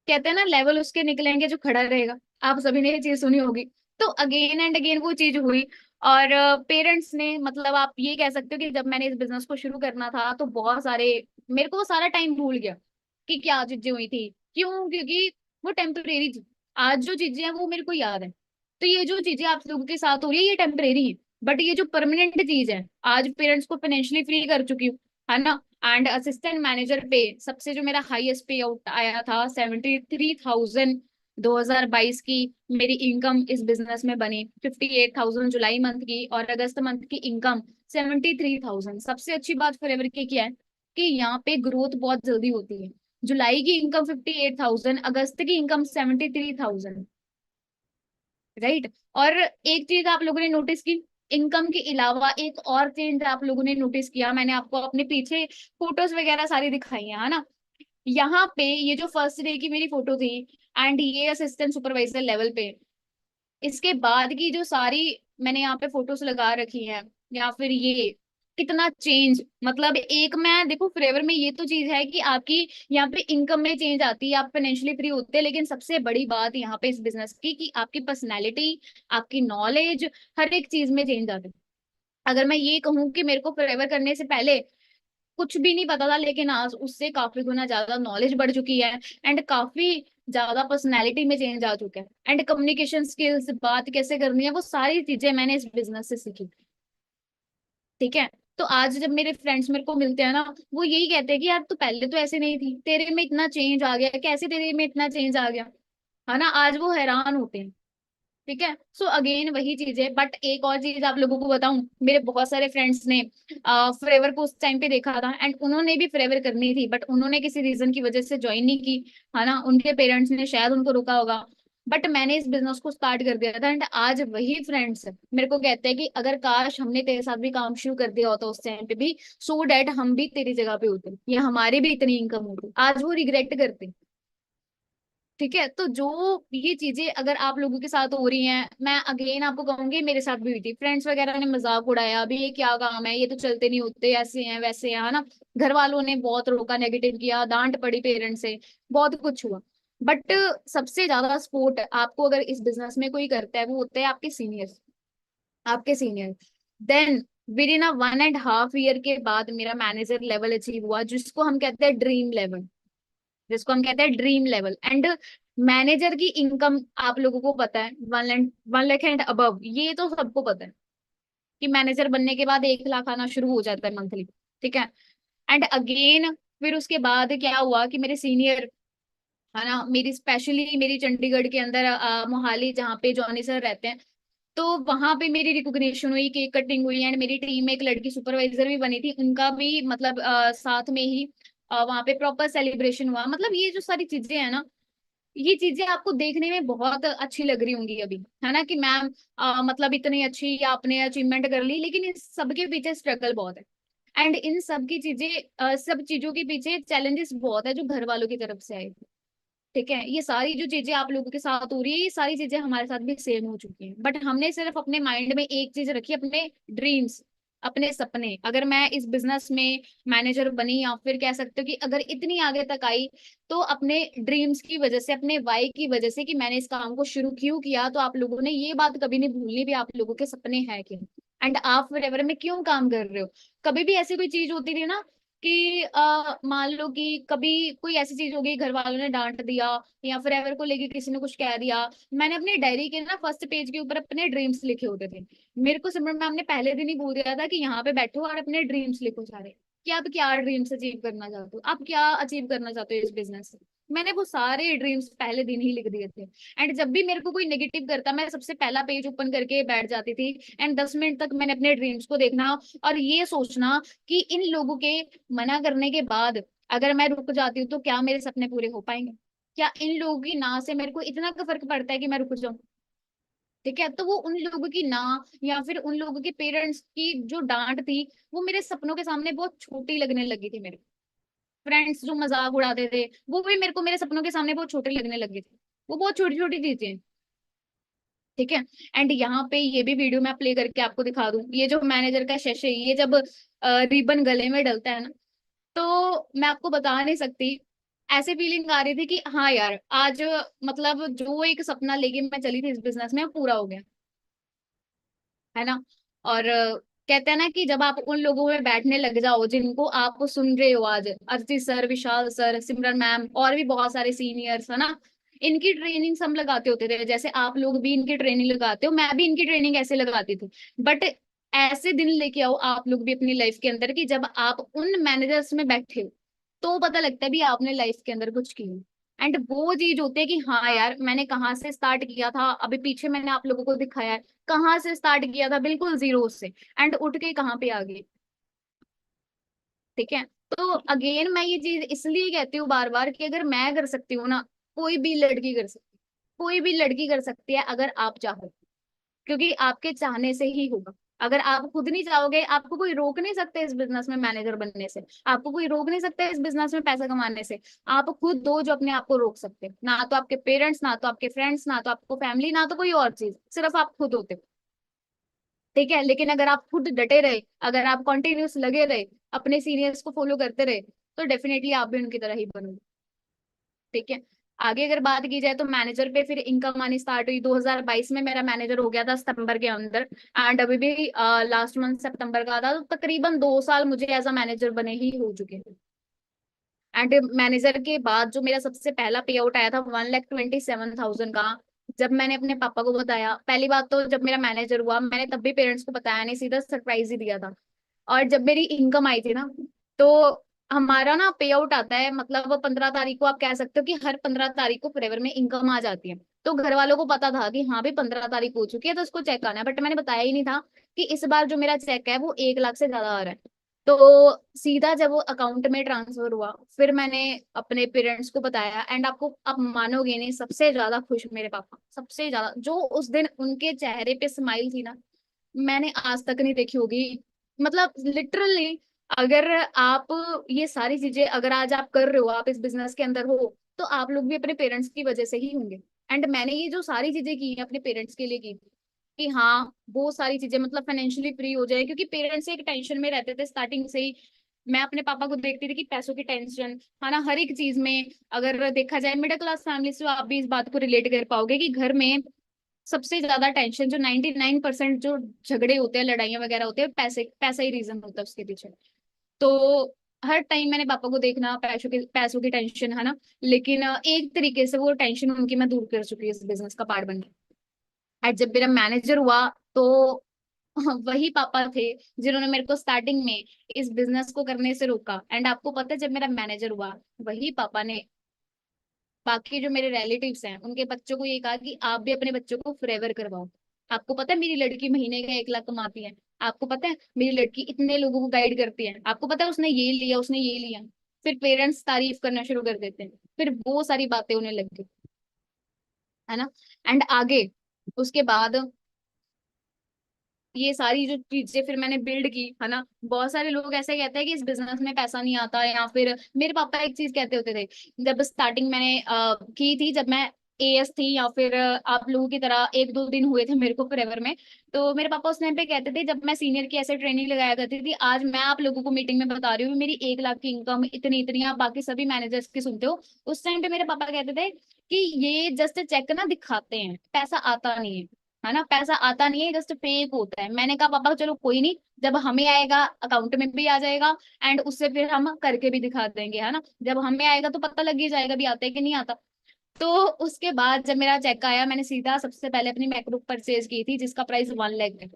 Speaker 1: कहते हैं ना लेवल उसके निकलेंगे जो खड़ा रहेगा। आप सभी ने ये चीज सुनी होगी। तो अगेन एंड अगेन वो चीज हुई। और पेरेंट्स ने, मतलब आप ये कह सकते हो कि जब मैंने इस बिजनेस को शुरू करना था तो बहुत सारे, मेरे को वो सारा टाइम भूल गया कि क्या चीजें हुई थी, क्यों, क्योंकि वो टेम्परेरी थी। आज जो चीजें हैं वो मेरे को याद है। तो ये जो चीजें आप लोगों के साथ हो रही है ये टेम्परेरी है, बट ये जो परमानेंट चीज है, आज पेरेंट्स को फाइनेंशियली फ्री कर चुकी हूँ, है ना। एंड असिस्टेंट मैनेजर पे सबसे जो मेरा हाईएस्ट पे आउट आया था 73,000, 2022 की मेरी इनकम इस बिजनेस में बनी 58,000 जुलाई मंथ की, और अगस्त मंथ की इनकम 73,000। सबसे अच्छी बात फॉरएवर की क्या है कि यहाँ पे ग्रोथ बहुत जल्दी होती है। जुलाई की इनकम 58,000, अगस्त की इनकम 73,000, राइट। और एक चीज आप लोगों ने नोटिस की, इनकम के अलावा एक और चेंज आप लोगों ने नोटिस किया, मैंने आपको अपने पीछे फोटोज वगैरह सारी दिखाई है ना। यहाँ पे ये जो फर्स्ट डे की मेरी फोटो थी, एंड ये असिस्टेंट सुपरवाइजर लेवल पे, इसके बाद की जो सारी मैंने यहाँ पे फोटोज लगा रखी हैं, या फिर ये कितना चेंज, मतलब एक मैं देखो फ्लेवर में ये तो चीज है कि आपकी यहाँ पे इनकम में चेंज आती है, आप फाइनेंशियली फ्री होते हैं, लेकिन सबसे बड़ी बात यहाँ पे इस बिजनेस की कि आपकी पर्सनैलिटी, आपकी नॉलेज, हर एक चीज में चेंज आती है। अगर मैं ये कहूँ कि मेरे को फ्लेवर करने से पहले कुछ भी नहीं पता था, लेकिन आज उससे काफी गुना ज्यादा नॉलेज बढ़ चुकी है। एंड काफी ज्यादा पर्सनैलिटी में चेंज आ चुका है। एंड कम्युनिकेशन स्किल्स, बात कैसे करनी है, वो सारी चीजें मैंने इस बिजनेस से सीखी। ठीक है। तो आज जब मेरे फ्रेंड्स मेरे को मिलते हैं ना, वो यही कहते हैं कि यार तू पहले तो ऐसे नहीं थी, तेरे में इतना चेंज आ गया, कैसे तेरे में इतना चेंज आ गया। है ना, आज वो हैरान होते हैं। ठीक है। सो अगेन वही चीज है। बट एक और चीज आप लोगों को बताऊं, मेरे बहुत सारे फ्रेंड्स ने फ्रेवर को उस टाइम पे देखा था, एंड उन्होंने भी फ्रेवर करनी थी, बट उन्होंने किसी रीजन की वजह से ज्वाइन नहीं की। है ना, उनके पेरेंट्स ने शायद उनको रोका होगा। बट मैंने इस बिजनेस को स्टार्ट कर दिया था, एंड आज वही फ्रेंड्स मेरे को कहते हैं कि अगर काश हमने तेरे साथ भी काम शुरू कर दिया होता उस टाइम पे भी, सो डैट हम भी तेरी जगह पे होते या हमारी भी इतनी इनकम होती। आज वो रिग्रेट करते। ठीक है। तो जो ये चीजें अगर आप लोगों के साथ हो रही हैं, मैं अगेन आपको कहूंगी मेरे साथ भी हुई थी। फ्रेंड्स वगैरह ने मजाक उड़ाया, अभी ये क्या काम है, ये तो चलते नहीं होते, ऐसे हैं वैसे हैं, है ना। घर वालों ने बहुत रोका, नेगेटिव किया, डांट पड़ी पेरेंट्स से, बहुत कुछ हुआ। बट सबसे ज्यादा सपोर्ट आपको अगर इस बिजनेस में कोई करता है, वो होते हैं आपके सीनियर्स। आपके senior. Then within a 1.5 year के बाद मेरा मैनेजर लेवल अचीव हुआ, जिसको हम कहते हैं ड्रीम लेवल। जिसको हम कहते हैं ड्रीम लेवल। एंड मैनेजर की इनकम आप लोगों को पता है, 1 लाख एंड अबव, ये तो सबको पता है कि मैनेजर बनने के बाद 1 लाख आना शुरू हो जाता है मंथली। ठीक है। एंड अगेन फिर उसके बाद क्या हुआ कि मेरे सीनियर, है ना, मेरी स्पेशली मेरी चंडीगढ़ के अंदर मोहाली जहाँ पे जॉनी सर रहते हैं, तो वहां पे मेरी रिकॉग्निशन हुई, केक कटिंग हुई, एंड मेरी टीम में एक लड़की सुपरवाइजर भी बनी थी, उनका भी मतलब साथ में ही वहां पे प्रॉपर सेलिब्रेशन हुआ। मतलब ये जो सारी चीजें हैं ना, ये चीजें आपको देखने में बहुत अच्छी लग रही होंगी अभी, है ना, कि मैम मतलब इतनी अच्छी आपने अचीवमेंट कर ली, लेकिन इस सबके पीछे स्ट्रगल बहुत है। एंड इन सब की चीजें सब चीजों के पीछे चैलेंजेस बहुत है जो घर वालों की तरफ से आए। ठीक है। ये सारी जो चीजें आप लोगों के साथ हो रही है, ये सारी चीजें हमारे साथ भी सेम हो चुकी हैं, बट हमने सिर्फ अपने माइंड में एक चीज रखी, अपने ड्रीम्स, अपने सपने। अगर मैं इस बिजनेस में मैनेजर बनी, या फिर कह सकते हो कि अगर इतनी आगे तक आई, तो अपने ड्रीम्स की वजह से, अपने वाई की वजह से, कि मैंने इस काम को शुरू क्यों किया। तो आप लोगों ने ये बात कभी नहीं भूलनी भी आप लोगों के सपने हैं क्या, एंड आप फोrever में क्यों काम कर रहे हो। कभी भी ऐसी कोई चीज होती थी ना कि मान लो कि कभी कोई ऐसी चीज हो गई, घर वालों ने डांट दिया, या फिर एवर को लेके किसी ने कुछ कह दिया, मैंने अपने डायरी के ना फर्स्ट पेज के ऊपर अपने ड्रीम्स लिखे होते थे। मेरे को सिमरन मैम ने पहले दिन ही बोल दिया था कि यहाँ पे बैठो और अपने ड्रीम्स लिखो सारे, कि आप क्या ड्रीम्स अचीव करना चाहते हो, आप क्या अचीव करना चाहते हो इस बिजनेस से। मैंने वो सारे ड्रीम्स पहले दिन ही लिख दिए थे। एंड जब भी मेरे को कोई नेगेटिव करता, मैं सबसे पहला पेज ओपन करके बैठ जाती थी, एंड 10 मिनट तक मैंने अपने ड्रीम्स को देखना, और ये सोचना कि इन लोगों के मना करने के बाद अगर मैं रुक जाती हूँ तो क्या मेरे सपने पूरे हो पाएंगे, क्या इन लोगों की ना से मेरे को इतना का फर्क पड़ता है कि मैं रुक जाऊं। ठीक है। तो वो उन लोगों की ना, या फिर उन लोगों के पेरेंट्स की जो डांट थी, वो मेरे सपनों के सामने बहुत छोटी लगने लगी थी। मेरे फ्रेंड्स जो मजाक उड़ाते थे, वो भी मेरे को मेरे सपनों के सामने बहुत छोटे लगने लगे थे। वो बहुत छोटी छोटी चीजें। ठीक है। एंड यहाँ पे ये भी वीडियो मैं प्ले करके आपको दिखा दूं, ये जो मैनेजर का सेशन, ये जब रिबन गले में डलता है ना, तो मैं आपको बता नहीं सकती, ऐसे फीलिंग आ रही थी कि हाँ यार आज मतलब जो एक सपना लेके मैं चली थी इस बिजनेस में, वो पूरा हो गया। है ना। और कहते हैं ना कि जब आप उन लोगों में बैठने लग जाओ जिनको आप सुन रहे हो, आज अदिति सर, विशाल सर, सिमरन मैम, और भी बहुत सारे सीनियर्स, है ना, इनकी ट्रेनिंग हम लगाते होते थे, जैसे आप लोग भी इनकी ट्रेनिंग लगाते हो, मैं भी इनकी ट्रेनिंग ऐसे लगाती थी। बट ऐसे दिन लेके आओ आप लोग भी अपनी लाइफ के अंदर, कि जब आप उन मैनेजर्स में बैठे हो, तो पता लगता है भी आपने लाइफ के अंदर कुछ किया। एंड वो चीज होती है कि हाँ यार मैंने कहाँ से स्टार्ट किया था, अभी पीछे मैंने आप लोगों को दिखाया है कहाँ से स्टार्ट किया था, बिल्कुल जीरो से, एंड उठ के कहाँ पे आ गए। ठीक है। तो अगेन मैं ये चीज इसलिए कहती हूँ बार बार कि अगर मैं कर सकती हूँ ना, कोई भी लड़की कर सकती, कोई भी लड़की कर सकती है अगर आप चाहो, क्योंकि आपके चाहने से ही होगा। अगर आप खुद नहीं चाहोगे, आपको कोई रोक नहीं सकता इस बिजनेस में मैनेजर बनने से, आपको कोई रोक नहीं सकता इस बिजनेस में पैसा कमाने से। आप खुद दो जो अपने आप को रोक सकते हैं, ना तो आपके पेरेंट्स, ना तो आपके फ्रेंड्स, ना तो आपको फैमिली, ना तो कोई और चीज, सिर्फ आप खुद होते हो। ठीक है। लेकिन अगर आप खुद डटे रहे, अगर आप कॉन्टिन्यूस लगे रहे, अपने सीनियर्स को फॉलो करते रहे, तो डेफिनेटली आप भी उनकी तरह ही बनोगे। ठीक है। आगे अगर बात की जाए तो मैनेजर पे फिर इनकम आनी स्टार्ट हुई 2022 में, मेरा मैनेजर हो गया था सितंबर के अंदर। एंड अभी भी लास्ट मंथ सितंबर का था, तो तकरीबन 2 साल मुझे एज अ मैनेजर बने ही हो चुके हैं। एंड मैनेजर के बाद जो मेरा सबसे पहला पे आउट आया था 1,27,000 का, जब मैंने अपने पापा को बताया, पहली बात तो जब मेरा मैनेजर हुआ मैंने तब भी पेरेंट्स को बताया नहीं, सीधा सरप्राइज ही दिया था। और जब मेरी इनकम आई थी ना, तो हमारा ना पे आउट आता है, मतलब वो 15 तारीख को, आप कह सकते हो कि हर 15 तारीख को फोrever में इनकम आ जाती है। तो घर वालों को पता था कि हाँ भी 15 तारीख हो चुकी है तो उसको चेक आना है, बट मैंने बताया ही नहीं था कि इस बार जो मेरा चेक है वो 1 लाख से ज्यादा आ रहा है। तो सीधा जब वो अकाउंट में ट्रांसफर हुआ, फिर मैंने अपने पेरेंट्स को बताया। एंड आपको, आप मानोगे नहीं, सबसे ज्यादा खुश मेरे पापा, सबसे ज्यादा। जो उस दिन उनके चेहरे पे स्माइल थी ना, मैंने आज तक नहीं देखी होगी। मतलब लिटरली, अगर आप ये सारी चीजें अगर आज आप कर रहे हो, आप इस बिजनेस के अंदर हो, तो आप लोग भी अपने पेरेंट्स की वजह से ही होंगे। एंड मैंने ये जो सारी चीजें की हैं अपने पेरेंट्स के लिए की थी, कि हाँ वो सारी चीजें मतलब फाइनेंशियली फ्री हो जाए, क्योंकि पेरेंट्स एक टेंशन में रहते थे स्टार्टिंग से ही। मैं अपने पापा को देखती थी कि पैसों की टेंशन है ना हर एक चीज में। अगर देखा जाए मिडिल क्लास फैमिली से, तो आप भी इस बात को रिलेट कर पाओगे कि घर में सबसे ज्यादा टेंशन, जो 99% जो झगड़े होते हैं, लड़ाइयाँ वगैरह होते हैं, पैसे, पैसा ही रीजन होता है उसके पीछे। तो हर टाइम मैंने पापा को देखना, पैसों की टेंशन है ना, लेकिन एक तरीके से वो टेंशन उनकी मैं दूर कर चुकी हूँ इस बिजनेस का पार्ट बन के। और जब मेरा मैनेजर हुआ, तो वही पापा थे जिन्होंने मेरे को स्टार्टिंग में इस बिजनेस को करने से रोका। एंड आपको पता है, जब मेरा मैनेजर हुआ, वही पापा ने बाकी जो मेरे रिलेटिव्स हैं उनके बच्चों को ये कहा कि आप भी अपने बच्चों को फॉरएवर करवाओ। आपको पता है मेरी लड़की महीने का 1 लाख कमाती है। आपको पता है मेरी लड़की इतने लोगों को गाइड करती है। आपको पता है उसने ये लिया, उसने ये लिया। फिर पेरेंट्स तारीफ करना शुरू कर देते हैं, फिर वो सारी बातें उन्हें लग गई, है ना। एंड आगे उसके बाद ये सारी जो चीजें फिर मैंने बिल्ड की, है ना। बहुत सारे लोग ऐसे कहते हैं कि इस बिजनेस में पैसा नहीं आता, या फिर मेरे पापा एक चीज कहते होते थे, जब स्टार्टिंग मैंने की थी, जब मैं एएस थी, या फिर आप लोगों की तरह 1-2 दिन हुए थे मेरे को फॉरएवर में। तो मेरे पापा उस टाइम पे कहते थे, जब मैं सीनियर की ऐसे ट्रेनिंग लगाया करती थी, आज मैं आप लोगों को मीटिंग में बता रही हूँ मेरी 1 लाख की इनकम इतनी इतनी, आप बाकी सभी मैनेजर्स की सुनते हो। उस टाइम पे मेरे पापा कहते थे कि ये जस्ट चेक ना दिखाते हैं, पैसा आता नहीं है ना, पैसा आता नहीं है, जस्ट फेक होता है। मैंने कहा पापा चलो कोई नहीं, जब हमें आएगा अकाउंट में भी आ जाएगा, एंड उससे फिर हम करके भी दिखा देंगे, है ना। जब हमें आएगा तो पता लग ही जाएगा भी आता है कि नहीं आता। तो उसके बाद जब मेरा चेक आया, मैंने सीधा सबसे पहले अपनी मैकबुक परचेज की थी जिसका प्राइस 1 लाख है।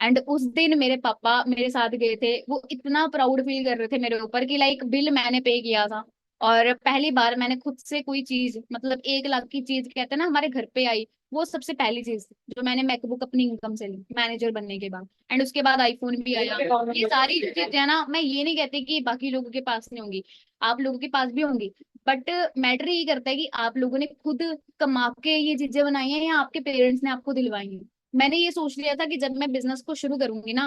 Speaker 1: एंड उस दिन मेरे पापा मेरे साथ गए थे, वो इतना प्राउड फील कर रहे थे मेरे ऊपर कि लाइक बिल मैंने पे किया था, और पहली बार मैंने खुद से कोई चीज, मतलब 1 लाख की चीज कहते हैं ना हमारे घर पे आई। वो सबसे पहली चीज थी जो मैंने मैकबुक अपनी इनकम से ली मैनेजर बनने के बाद। एंड उसके बाद आईफोन भी आया। ये सारी जो चीजें है ना, मैं ये नहीं कहती कि बाकी लोगों के पास नहीं होंगी, आप लोगों के पास भी होंगी, बट मैटर ये करता है कि आप लोगों ने खुद कमा के ये चीजें बनाई हैं या आपके पेरेंट्स ने आपको दिलवाई हैं। मैंने ये सोच लिया था कि जब मैं बिजनेस को शुरू करूंगी ना,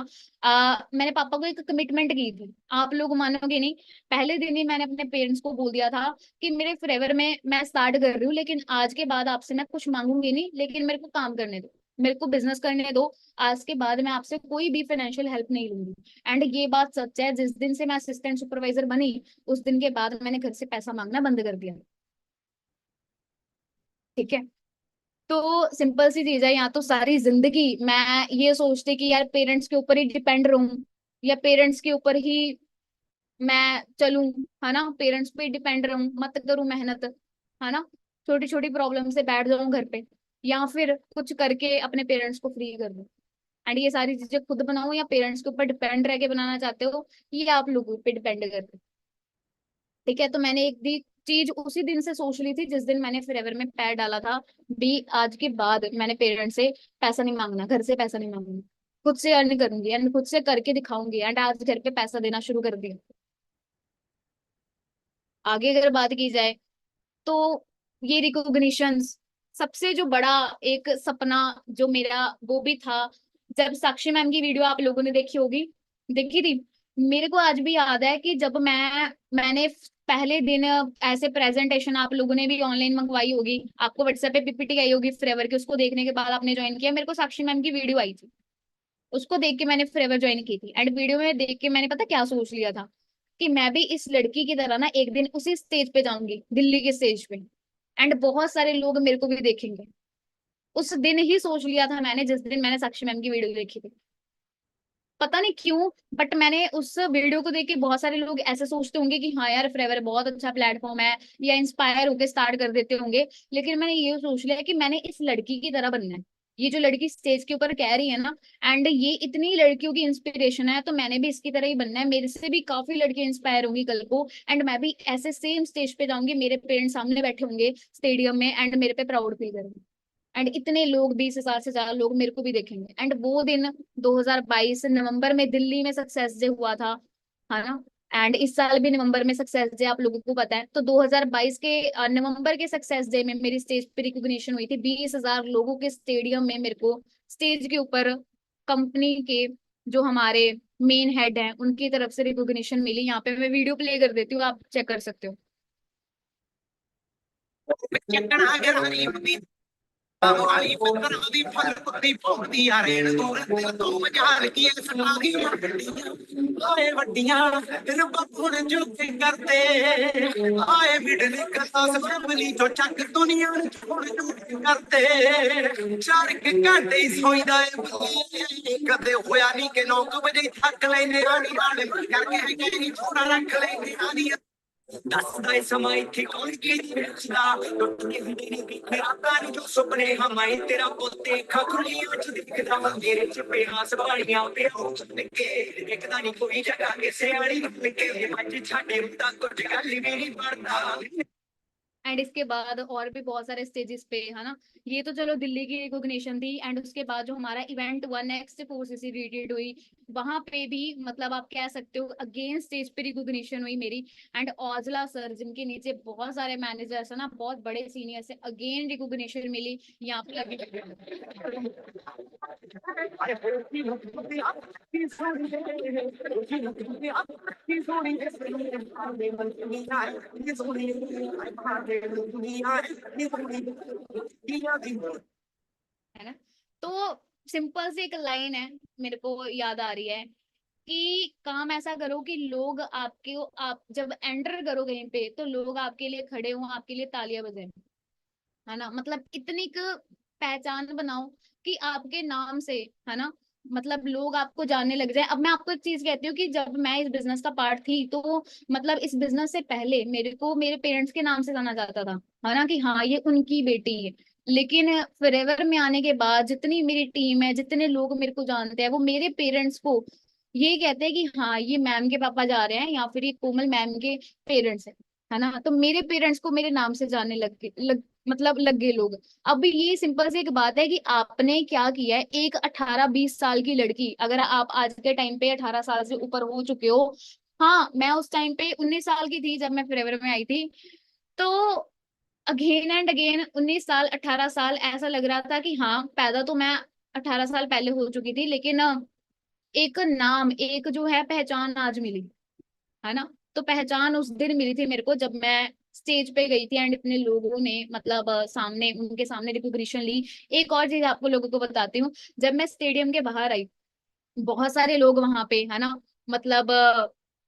Speaker 1: मैंने पापा को एक कमिटमेंट की थी, आप लोग मानोगे नहीं। पहले दिन ही मैंने अपने पेरेंट्स को बोल दिया था कि मेरे फॉरएवर में मैं स्टार्ट कर रही हूँ, लेकिन आज के बाद आपसे मैं कुछ मांगूंगी नहीं, लेकिन मेरे को काम करने दो, मेरे को बिजनेस करने दो। आज के बाद मैं आपसे कोई भी फाइनेंशियल हेल्प नहीं लूंगी। एंड ये बात सच है, जिस दिन से मैं असिस्टेंट सुपरवाइजर बनी, उस दिन के बाद मैंने घर से पैसा मांगना बंद कर दिया। ठीक है। तो सिंपल सी चीज है, यहाँ तो सारी जिंदगी मैं ये सोचती कि यार पेरेंट्स के ऊपर ही डिपेंड रहूं, या पेरेंट्स के ऊपर ही मैं चलूं, है ना, पेरेंट्स पे डिपेंड रहूं, मत करूं मेहनत, है ना, छोटी छोटी प्रॉब्लम से बैठ जाऊं घर पे, या फिर कुछ करके अपने पेरेंट्स को फ्री कर दूं। एंड ये सारी चीजें खुद बनाऊं या पेरेंट्स के ऊपर डिपेंड रह के बनाना चाहते हो, ये आप लोगों पे डिपेंड करते हो। ठीक है। तो मैंने एक दी चीज उसी दिन से सोच ली थी जिस दिन मैंने फॉरएवर में पैर डाला था, भी आज के बाद मैंने पेरेंट्स से पैसा नहीं मांगना, घर से पैसा नहीं मांगूंगी, खुद से अर्न करूंगी एंड खुद से करके दिखाऊंगी। एंड आज घर पे पैसा देना शुरू कर दिया। आगे अगर बात की जाए, तो ये रिकॉग्निशन, सबसे जो बड़ा एक सपना जो मेरा, वो भी था जब साक्षी मैम की वीडियो आप लोगों ने देखी होगी, देखी थी। मेरे को आज भी याद है कि जब मैंने पहले दिन ऐसे प्रेजेंटेशन आप लोगों ने भी ऑनलाइन मंगवाई होगी, आपको व्हाट्सएप पे पीपीटी आई होगी फ्रेवर की, उसको देखने के बाद आपने ज्वाइन किया। मेरे को साक्षी मैम की वीडियो आई थी, उसको देख के मैंने फ्रेवर ज्वाइन की थी। एंड वीडियो में देख के मैंने पता क्या सोच लिया था, कि मैं भी इस लड़की की तरह ना एक दिन उसी स्टेज पे जाऊंगी, दिल्ली के स्टेज पे। एंड बहुत सारे लोग मेरे को भी देखेंगे। उस दिन ही सोच लिया था मैंने, जिस दिन मैंने साक्षी मैम की वीडियो देखी थी, पता नहीं क्यों, बट मैंने उस वीडियो को देख के, बहुत सारे लोग ऐसे सोचते होंगे कि हाँ यार फोrever बहुत अच्छा प्लेटफॉर्म है, या इंस्पायर होके स्टार्ट कर देते होंगे, लेकिन मैंने ये सोच लिया कि मैंने इस लड़की की तरह बनना है। ये जो लड़की स्टेज के ऊपर कह रही है ना, एंड ये इतनी लड़कियों की इंस्पिरेशन है, तो मैंने भी इसकी तरह ही बनना है। मेरे से भी काफी लड़कियां इंस्पायर होंगी कल को, एंड मैं भी ऐसे सेम स्टेज पे जाऊंगी, मेरे पेरेंट्स सामने बैठे होंगे स्टेडियम में, एंड मेरे पे प्राउड फील करेंगे। एंड इतने लोग, 20,000 से ज्यादा लोग मेरे को भी देखेंगे। एंड वो दिन 2022 नवंबर में दिल्ली में सक्सेस डे हुआ था, है ना। एंड इस साल भी नवंबर में सक्सेस डे आप लोगों को पता है। तो 2022 के नवंबर के सक्सेस डे में मेरी स्टेज पे रिकॉग्निशन हुई थी, 20,000 लोगों के स्टेडियम में मेरे को स्टेज के ऊपर कंपनी के जो हमारे मेन हेड हैं उनकी तरफ से रिकॉग्निशन मिली। यहाँ पे मैं वीडियो प्ले कर देती हूँ, आप चेक कर सकते हो।
Speaker 2: वाली फिक्र दी फलती भोगदी यारें दूर दिल तो मजाल की सना दी आए वड्डियां रब्बा हुण जो करते आए मिडल क्लास फैमिली जो चक दुनिया हुण जो करते 4 घंटे ही सोईदा है कदे होया नहीं कि 9 बजे थक लेने आनी आने करके गई थोड़ा रख लेने आनी ਦੱਸਦਾ ਸਮਾਂ ਇੱਥੇ ਕੌਣ ਕੀ ਵੇਚਦਾ ਟੁੱਟਦੀ ਹੁੰਦੀ ਨਹੀਂ ਵੀ ਖਰਾਬਾ ਨਹੀਂ ਜੋ ਸੁਪਨੇ ਹਮਾਏ ਤੇਰਾ ਪੁੱਤੇ ਖਖੁਲੀਆਂ ਚ ਦਿਖਦਾ ਮੇਰੇ ਚ ਪਿਆ ਸਵਾਲੀਆਂ ਪਿਆ ਨਿੱਕੇ ਦੇਖਦਾ ਨਹੀਂ ਕੋਈ ਜਗ੍ਹਾ ਕਿਸੇ ਵਾਲੀ ਨਿੱਕੇ ਮੱਝ ਛਾੜੇ ਹੁੰਦਾ ਕੁਝ ਗੱਲ ਵੀ ਨਹੀਂ ਬਣਦਾ।
Speaker 1: एंड इसके बाद और भी बहुत सारे स्टेजेस पे, है ना। ये तो चलो दिल्ली की रिकॉग्निशन थी। एंड उसके बाद जो हमारा इवेंट हुआ नेक्स्ट, फोर्सेस रिलेटेड हुई, वहां पे भी मतलब आप कह सकते हो अगेन स्टेज पे रिकॉग्निशन हुई मेरी। एंड औजला सर, जिनके नीचे बहुत सारे मैनेजर्स है ना, बहुत बड़े सीनियर से, अगेन रिकॉग्निशन मिली यहाँ पे अभी। है ना। तो सिंपल सी एक लाइन है मेरे को याद आ रही है कि काम ऐसा करो कि लोग आपके, आप जब एंटर करो कहीं पे तो लोग आपके लिए खड़े हों, आपके लिए तालियां बजाएं, है ना। मतलब इतनी पहचान बनाओ कि आपके नाम से, है ना, मतलब लोग आपको जानने लग जाए। अब मैं आपको एक चीज कहती हूँ कि जब मैं इस बिजनेस का पार्ट थी, तो मतलब इस बिजनेस से पहले मेरे को मेरे पेरेंट्स के नाम से जाना जाता था, है ना, कि हाँ ये उनकी बेटी है। लेकिन फॉरएवर में आने के बाद जितनी मेरी टीम है, जितने लोग मेरे को जानते हैं, वो मेरे पेरेंट्स को ये कहते हैं कि हाँ ये मैम के पापा जा रहे हैं, या फिर ये कोमल मैम के पेरेंट्स है ना। तो मेरे पेरेंट्स को मेरे नाम से जानने मतलब लग गए लोग। अब ये सिंपल सी एक बात है कि आपने क्या किया है। एक 18-20 साल की लड़की, अगर आप आज के टाइम पे 18 साल से ऊपर हो चुके हो, हाँ मैं उस टाइम पे 19 साल की थी जब मैं फॉरएवर में आई थी, तो अगेन एंड अगेन 19 साल 18 साल ऐसा लग रहा था कि हाँ पैदा तो मैं 18 साल पहले हो चुकी थी, लेकिन एक नाम, एक जो है पहचान आज मिली, है ना। तो पहचान उस दिन मिली थी मेरे को जब मैं स्टेज पे गई थी, एंड इतने लोगों ने मतलब सामने, उनके सामने रिकॉग्निशन ली। एक और चीज आपको लोगों को बताती हूँ, जब मैं स्टेडियम के बाहर आई, बहुत सारे लोग वहां पे, है ना, मतलब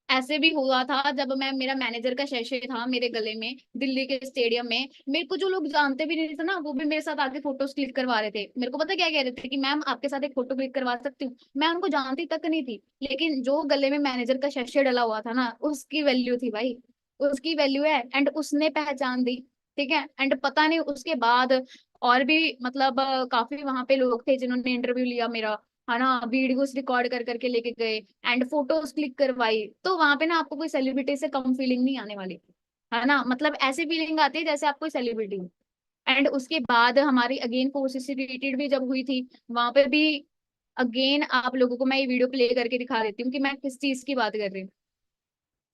Speaker 1: ऐसे भी हुआ था जब मैं, मेरा मैनेजर का शैशे था मेरे गले में दिल्ली के स्टेडियम में, मेरे को जो लोग जानते भी नहीं थे ना, वो भी मेरे साथ आके फोटोज क्लिक करवा रहे थे। मेरे को पता क्या कह रहे थे कि मैम आपके साथ एक फोटो क्लिक करवा सकती हूँ। मैं उनको जानती तक नहीं थी, लेकिन जो गले में मैनेजर का शैशे डला हुआ था ना, उसकी वैल्यू थी भाई, उसकी वैल्यू है। एंड उसने पहचान दी, ठीक है। एंड पता नहीं उसके बाद और भी मतलब काफी वहां पे लोग थे जिन्होंने इंटरव्यू लिया मेरा, है ना, वीडियोस रिकॉर्ड कर करके लेके गए, एंड फोटोज क्लिक करवाई। तो वहां पे ना आपको कोई सेलिब्रिटी से कम फीलिंग नहीं आने वाली, है ना। मतलब ऐसी फीलिंग आती है जैसे आप कोई सेलिब्रिटी हो। एंड उसके बाद हमारी अगेन फोर्सेस से रिलेटेड भी जब हुई थी, वहां पे भी अगेन आप लोगों को मैं ये वीडियो प्ले करके दिखा देती हूँ कि मैं किस चीज की बात कर रही हूँ,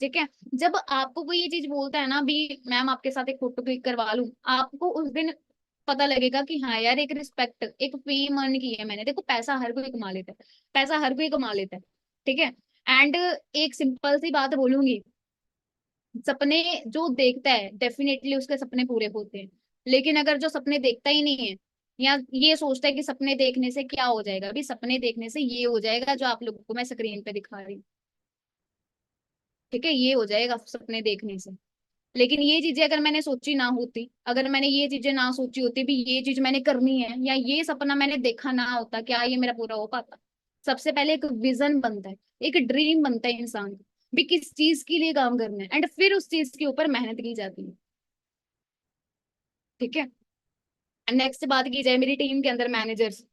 Speaker 1: ठीक है। जब आपको कोई ये चीज बोलता है ना भी, मैम आपके साथ एक फोटो क्लिक करवा लूं, आपको उस दिन पता लगेगा कि हाँ यार एक रिस्पेक्ट, एक फेम अर्न की है मैंने। देखो पैसा हर कोई कमा लेता है, पैसा हर कोई कमा लेता है, ठीक है। एंड एक सिंपल सी बात बोलूंगी, सपने जो देखता है डेफिनेटली उसके सपने पूरे होते हैं। लेकिन अगर जो सपने देखता ही नहीं है, या ये सोचता है कि सपने देखने से क्या हो जाएगा, अभी सपने देखने से ये हो जाएगा जो आप लोगों को मैं स्क्रीन पे दिखा रही हूँ, ठीक है, ये हो जाएगा सपने देखने से। लेकिन ये चीजें अगर मैंने सोची ना होती, अगर मैंने ये चीजें ना सोची होती भी ये चीज मैंने करनी है, या ये सपना मैंने देखा ना होता, क्या ये मेरा पूरा हो पाता? सबसे पहले एक विजन बनता है, एक ड्रीम बनता है इंसान का, भी किस चीज के लिए काम करना है, एंड फिर उस चीज के ऊपर मेहनत की जाती है। ठीक है। नेक्स्ट बात की जाए मेरी टीम के अंदर मैनेजर्स,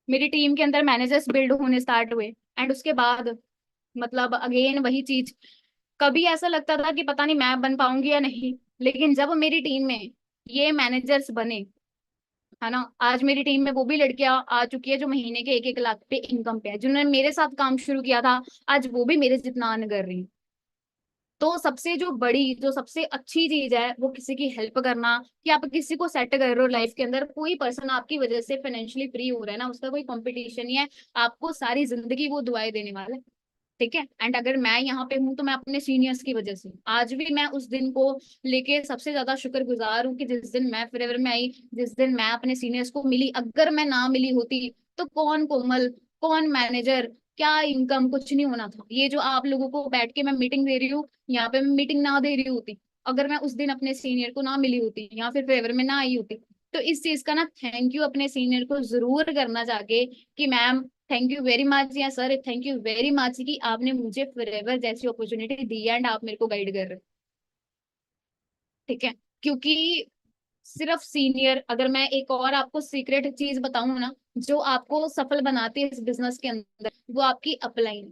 Speaker 1: मेरी टीम के अंदर मैनेजर्स बिल्ड होने स्टार्ट हुए, एंड उसके बाद मतलब अगेन वही चीज, कभी ऐसा लगता था कि पता नहीं मैं बन पाऊंगी या नहीं, लेकिन जब मेरी टीम में ये मैनेजर्स बने, है ना, आज मेरी टीम में वो भी लड़कियां आ चुकी है जो महीने के 1-1 लाख पे इनकम पे है, जिन्होंने मेरे साथ काम शुरू किया था, आज वो भी मेरे जितना अर्न कर रही हैं। तो सबसे जो बड़ी, जो सबसे अच्छी चीज है वो किसी की हेल्प करना, कि आप किसी को सेट कर रहे हो लाइफ के अंदर, कोई पर्सन आपकी वजह से फाइनेंशियली फ्री हो रहा है ना, उसका कोई कंपटीशन नहीं है, आपको सारी जिंदगी वो दुआएं देने वाला है। ठीक है। एंड अगर मैं यहाँ पे हूँ तो मैं अपने सीनियर्स की वजह से, आज भी मैं उस दिन को लेके सबसे ज्यादा शुक्रगुजार हूँ कि जिस दिन मैं फॉरएवर में आई, जिस दिन मैं अपने सीनियर्स को मिली, अगर मैं ना मिली होती तो कौन कोमल, कौन मैनेजर, क्या इनकम, कुछ नहीं होना था। ये जो आप लोगों को बैठ के मैं मीटिंग दे रही हूँ, यहाँ पे मैं मीटिंग ना दे रही होती, अगर मैं उस दिन अपने सीनियर को ना मिली होती या फिर फेवर में ना आई होती, तो इस चीज का ना थैंक यू अपने सीनियर को जरूर करना जाके, कि ma'am thank you very much, या sir thank you very much कि आपने मुझे फॉरएवर जैसी अपॉर्चुनिटी दी है एंड आप मेरे को गाइड कर रहे हो। ठीक है। क्योंकि सिर्फ सीनियर, अगर मैं एक और आपको सीक्रेट चीज बताऊं ना, जो आपको सफल बनाती है इस बिजनेस के अंदर, वो आपकी अपलाइन।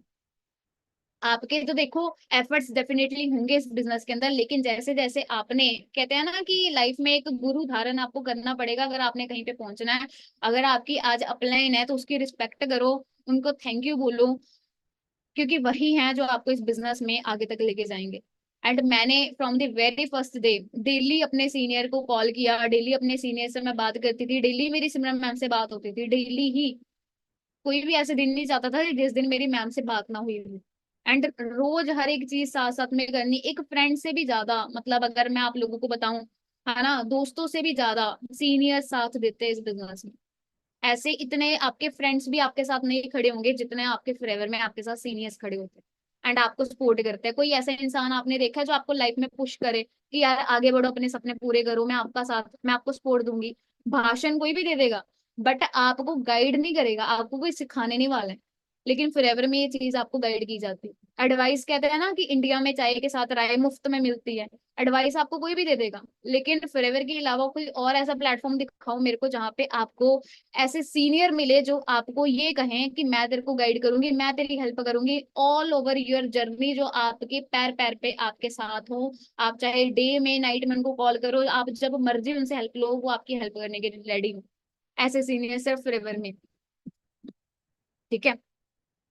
Speaker 1: आपके तो देखो एफर्ट्स डेफिनेटली होंगे इस बिजनेस के अंदर, लेकिन जैसे जैसे आपने, कहते हैं ना कि लाइफ में एक गुरु धारण आपको करना पड़ेगा अगर आपने कहीं पे पहुंचना है। अगर आपकी आज अपलाइन है तो उसकी रिस्पेक्ट करो, उनको थैंक यू बोलो, क्योंकि वही हैं जो आपको इस बिजनेस में आगे तक लेके जाएंगे। एंड मैंने from the very first day daily अपने सीनियर को कॉल किया, डेली अपने सीनियर से मैं बात करती थी, डेली मेरी सिमरन मैम से बात होती थी, डेली ही। कोई भी ऐसे दिन नहीं जाता था जिस दिन मेरी मैम से बात ना हुई हो। एंड रोज हर एक चीज साथ साथ में करनी, एक फ्रेंड से भी ज्यादा, मतलब अगर मैं आप लोगों को बताऊं, है ना, दोस्तों से भी ज्यादा सीनियर साथ देते हैं इस बिजनेस में। ऐसे इतने आपके फ्रेंड्स भी आपके साथ नहीं खड़े होंगे जितने आपके फॉरएवर में आपके साथ सीनियर्स खड़े होते हैं एंड आपको सपोर्ट करते हैं। कोई ऐसा इंसान आपने देखा है जो आपको लाइफ में पुश करे कि यार आगे बढ़ो, अपने सपने पूरे करो, मैं आपका साथ, मैं आपको सपोर्ट दूंगी? भाषण कोई भी दे देगा, बट आपको गाइड नहीं करेगा, आपको कोई सिखाने नहीं वाला है। लेकिन फॉरएवर में ये चीज आपको गाइड की जाती है। एडवाइस कहते हैं ना कि इंडिया में चाय के साथ राय मुफ्त में मिलती है, एडवाइस आपको कोई भी दे देगा, लेकिन फॉरएवर के अलावा कोई और ऐसा प्लेटफॉर्म दिखाओ मेरे को जहाँ पे आपको ऐसे सीनियर मिले जो आपको ये कहें कि मैं तेरे को गाइड करूंगी, मैं तेरी हेल्प करूंगी ऑल ओवर योर जर्नी, जो आपके पैर पैर पे आपके साथ हो। आप चाहे डे में नाइट में उनको कॉल करो, आप जब मर्जी उनसे हेल्प लो, वो आपकी हेल्प करने के लिए रेडी हो। ऐसे सीनियर सिर्फ फॉरएवर में। ठीक है।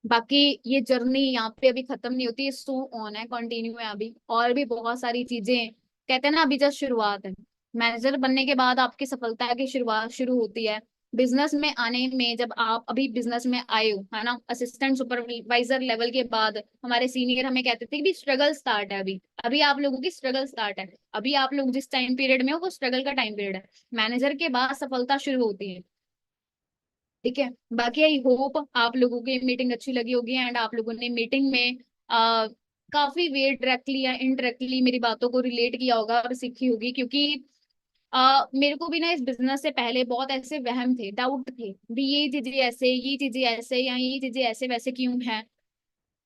Speaker 1: बाकी ये जर्नी यहाँ पे अभी खत्म नहीं होती, सो ऑन है, कंटिन्यू है अभी, और भी बहुत सारी चीजें, कहते हैं ना अभी जस्ट शुरुआत है। मैनेजर बनने के बाद आपकी सफलता की शुरुआत शुरू होती है। बिजनेस में आने में, जब आप अभी बिजनेस में आए हो, है ना, असिस्टेंट सुपरवाइजर लेवल के बाद हमारे सीनियर हमें कहते थे कि भी स्ट्रगल स्टार्ट है अभी, अभी आप लोगों की स्ट्रगल स्टार्ट है, अभी आप लोग जिस टाइम पीरियड में हो वो स्ट्रगल का टाइम पीरियड है। मैनेजर के बाद सफलता शुरू होती है। ठीक है। बाकी आई होप आप लोगों की मीटिंग अच्छी लगी होगी, एंड आप लोगों ने मीटिंग में काफी वे डायरेक्टली या इनडायरेक्टली मेरी बातों को रिलेट किया होगा और सीखी होगी, क्योंकि मेरे को भी ना इस बिजनेस से पहले बहुत ऐसे वहम थे, डाउट थे भी, ये चीजें ऐसे, ये चीजें ऐसे, या ये चीजें ऐसे वैसे क्यों है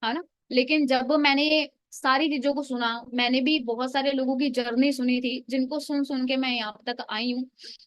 Speaker 1: ना। लेकिन जब मैंने सारी चीजों को सुना, मैंने भी बहुत सारे लोगों की जर्नी सुनी थी जिनको सुन सुन के मैं यहाँ तक आई हूँ,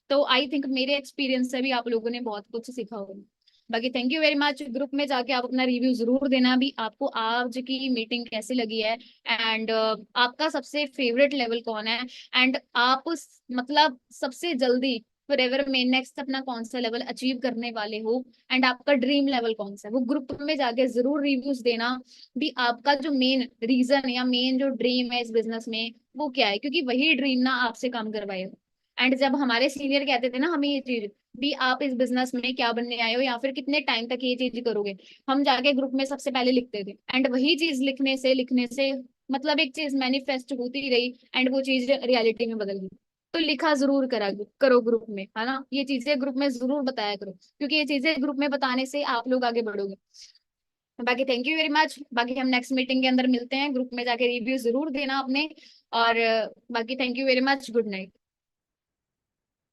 Speaker 1: तो आई थिंक मेरे एक्सपीरियंस से भी आप लोगों ने बहुत कुछ सीखा होगा। बाकी thank you very much, group में जाके आप अपना रिव्यू जरूर देना भी, आपको आज की मीटिंग कैसी लगी है, एंड आपका सबसे फेवरेट लेवल कौन है, एंड आप मतलब सबसे जल्दी फॉरएवर में नेक्स्ट अपना कौन सा लेवल अचीव करने वाले हो, एंड आपका ड्रीम लेवल कौन सा है, वो ग्रुप में जाके जरूर रिव्यूज देना भी, आपका जो मेन रीजन या मेन जो ड्रीम है इस बिजनेस में वो क्या है, क्योंकि वही ड्रीम ना आपसे काम करवाएगा। एंड जब हमारे सीनियर कहते थे ना हमें ये चीज भी, आप इस बिजनेस में क्या बनने आए हो या फिर कितने टाइम तक ये चीज करोगे, हम जाके ग्रुप में सबसे पहले लिखते थे, एंड वही चीज लिखने से मतलब एक चीज मैनिफेस्ट होती रही, एंड वो चीज रियलिटी में बदल गई। तो लिखा जरूर करो ग्रुप में, है ना, ये चीजें ग्रुप में जरूर बताया करो, क्योंकि ये चीजें ग्रुप में बताने से आप लोग आगे बढ़ोगे। बाकी थैंक यू वेरी मच। बाकी हम नेक्स्ट मीटिंग के अंदर मिलते हैं, ग्रुप में जाके रिव्यू जरूर देना अपने। और बाकी thank you very much, good night.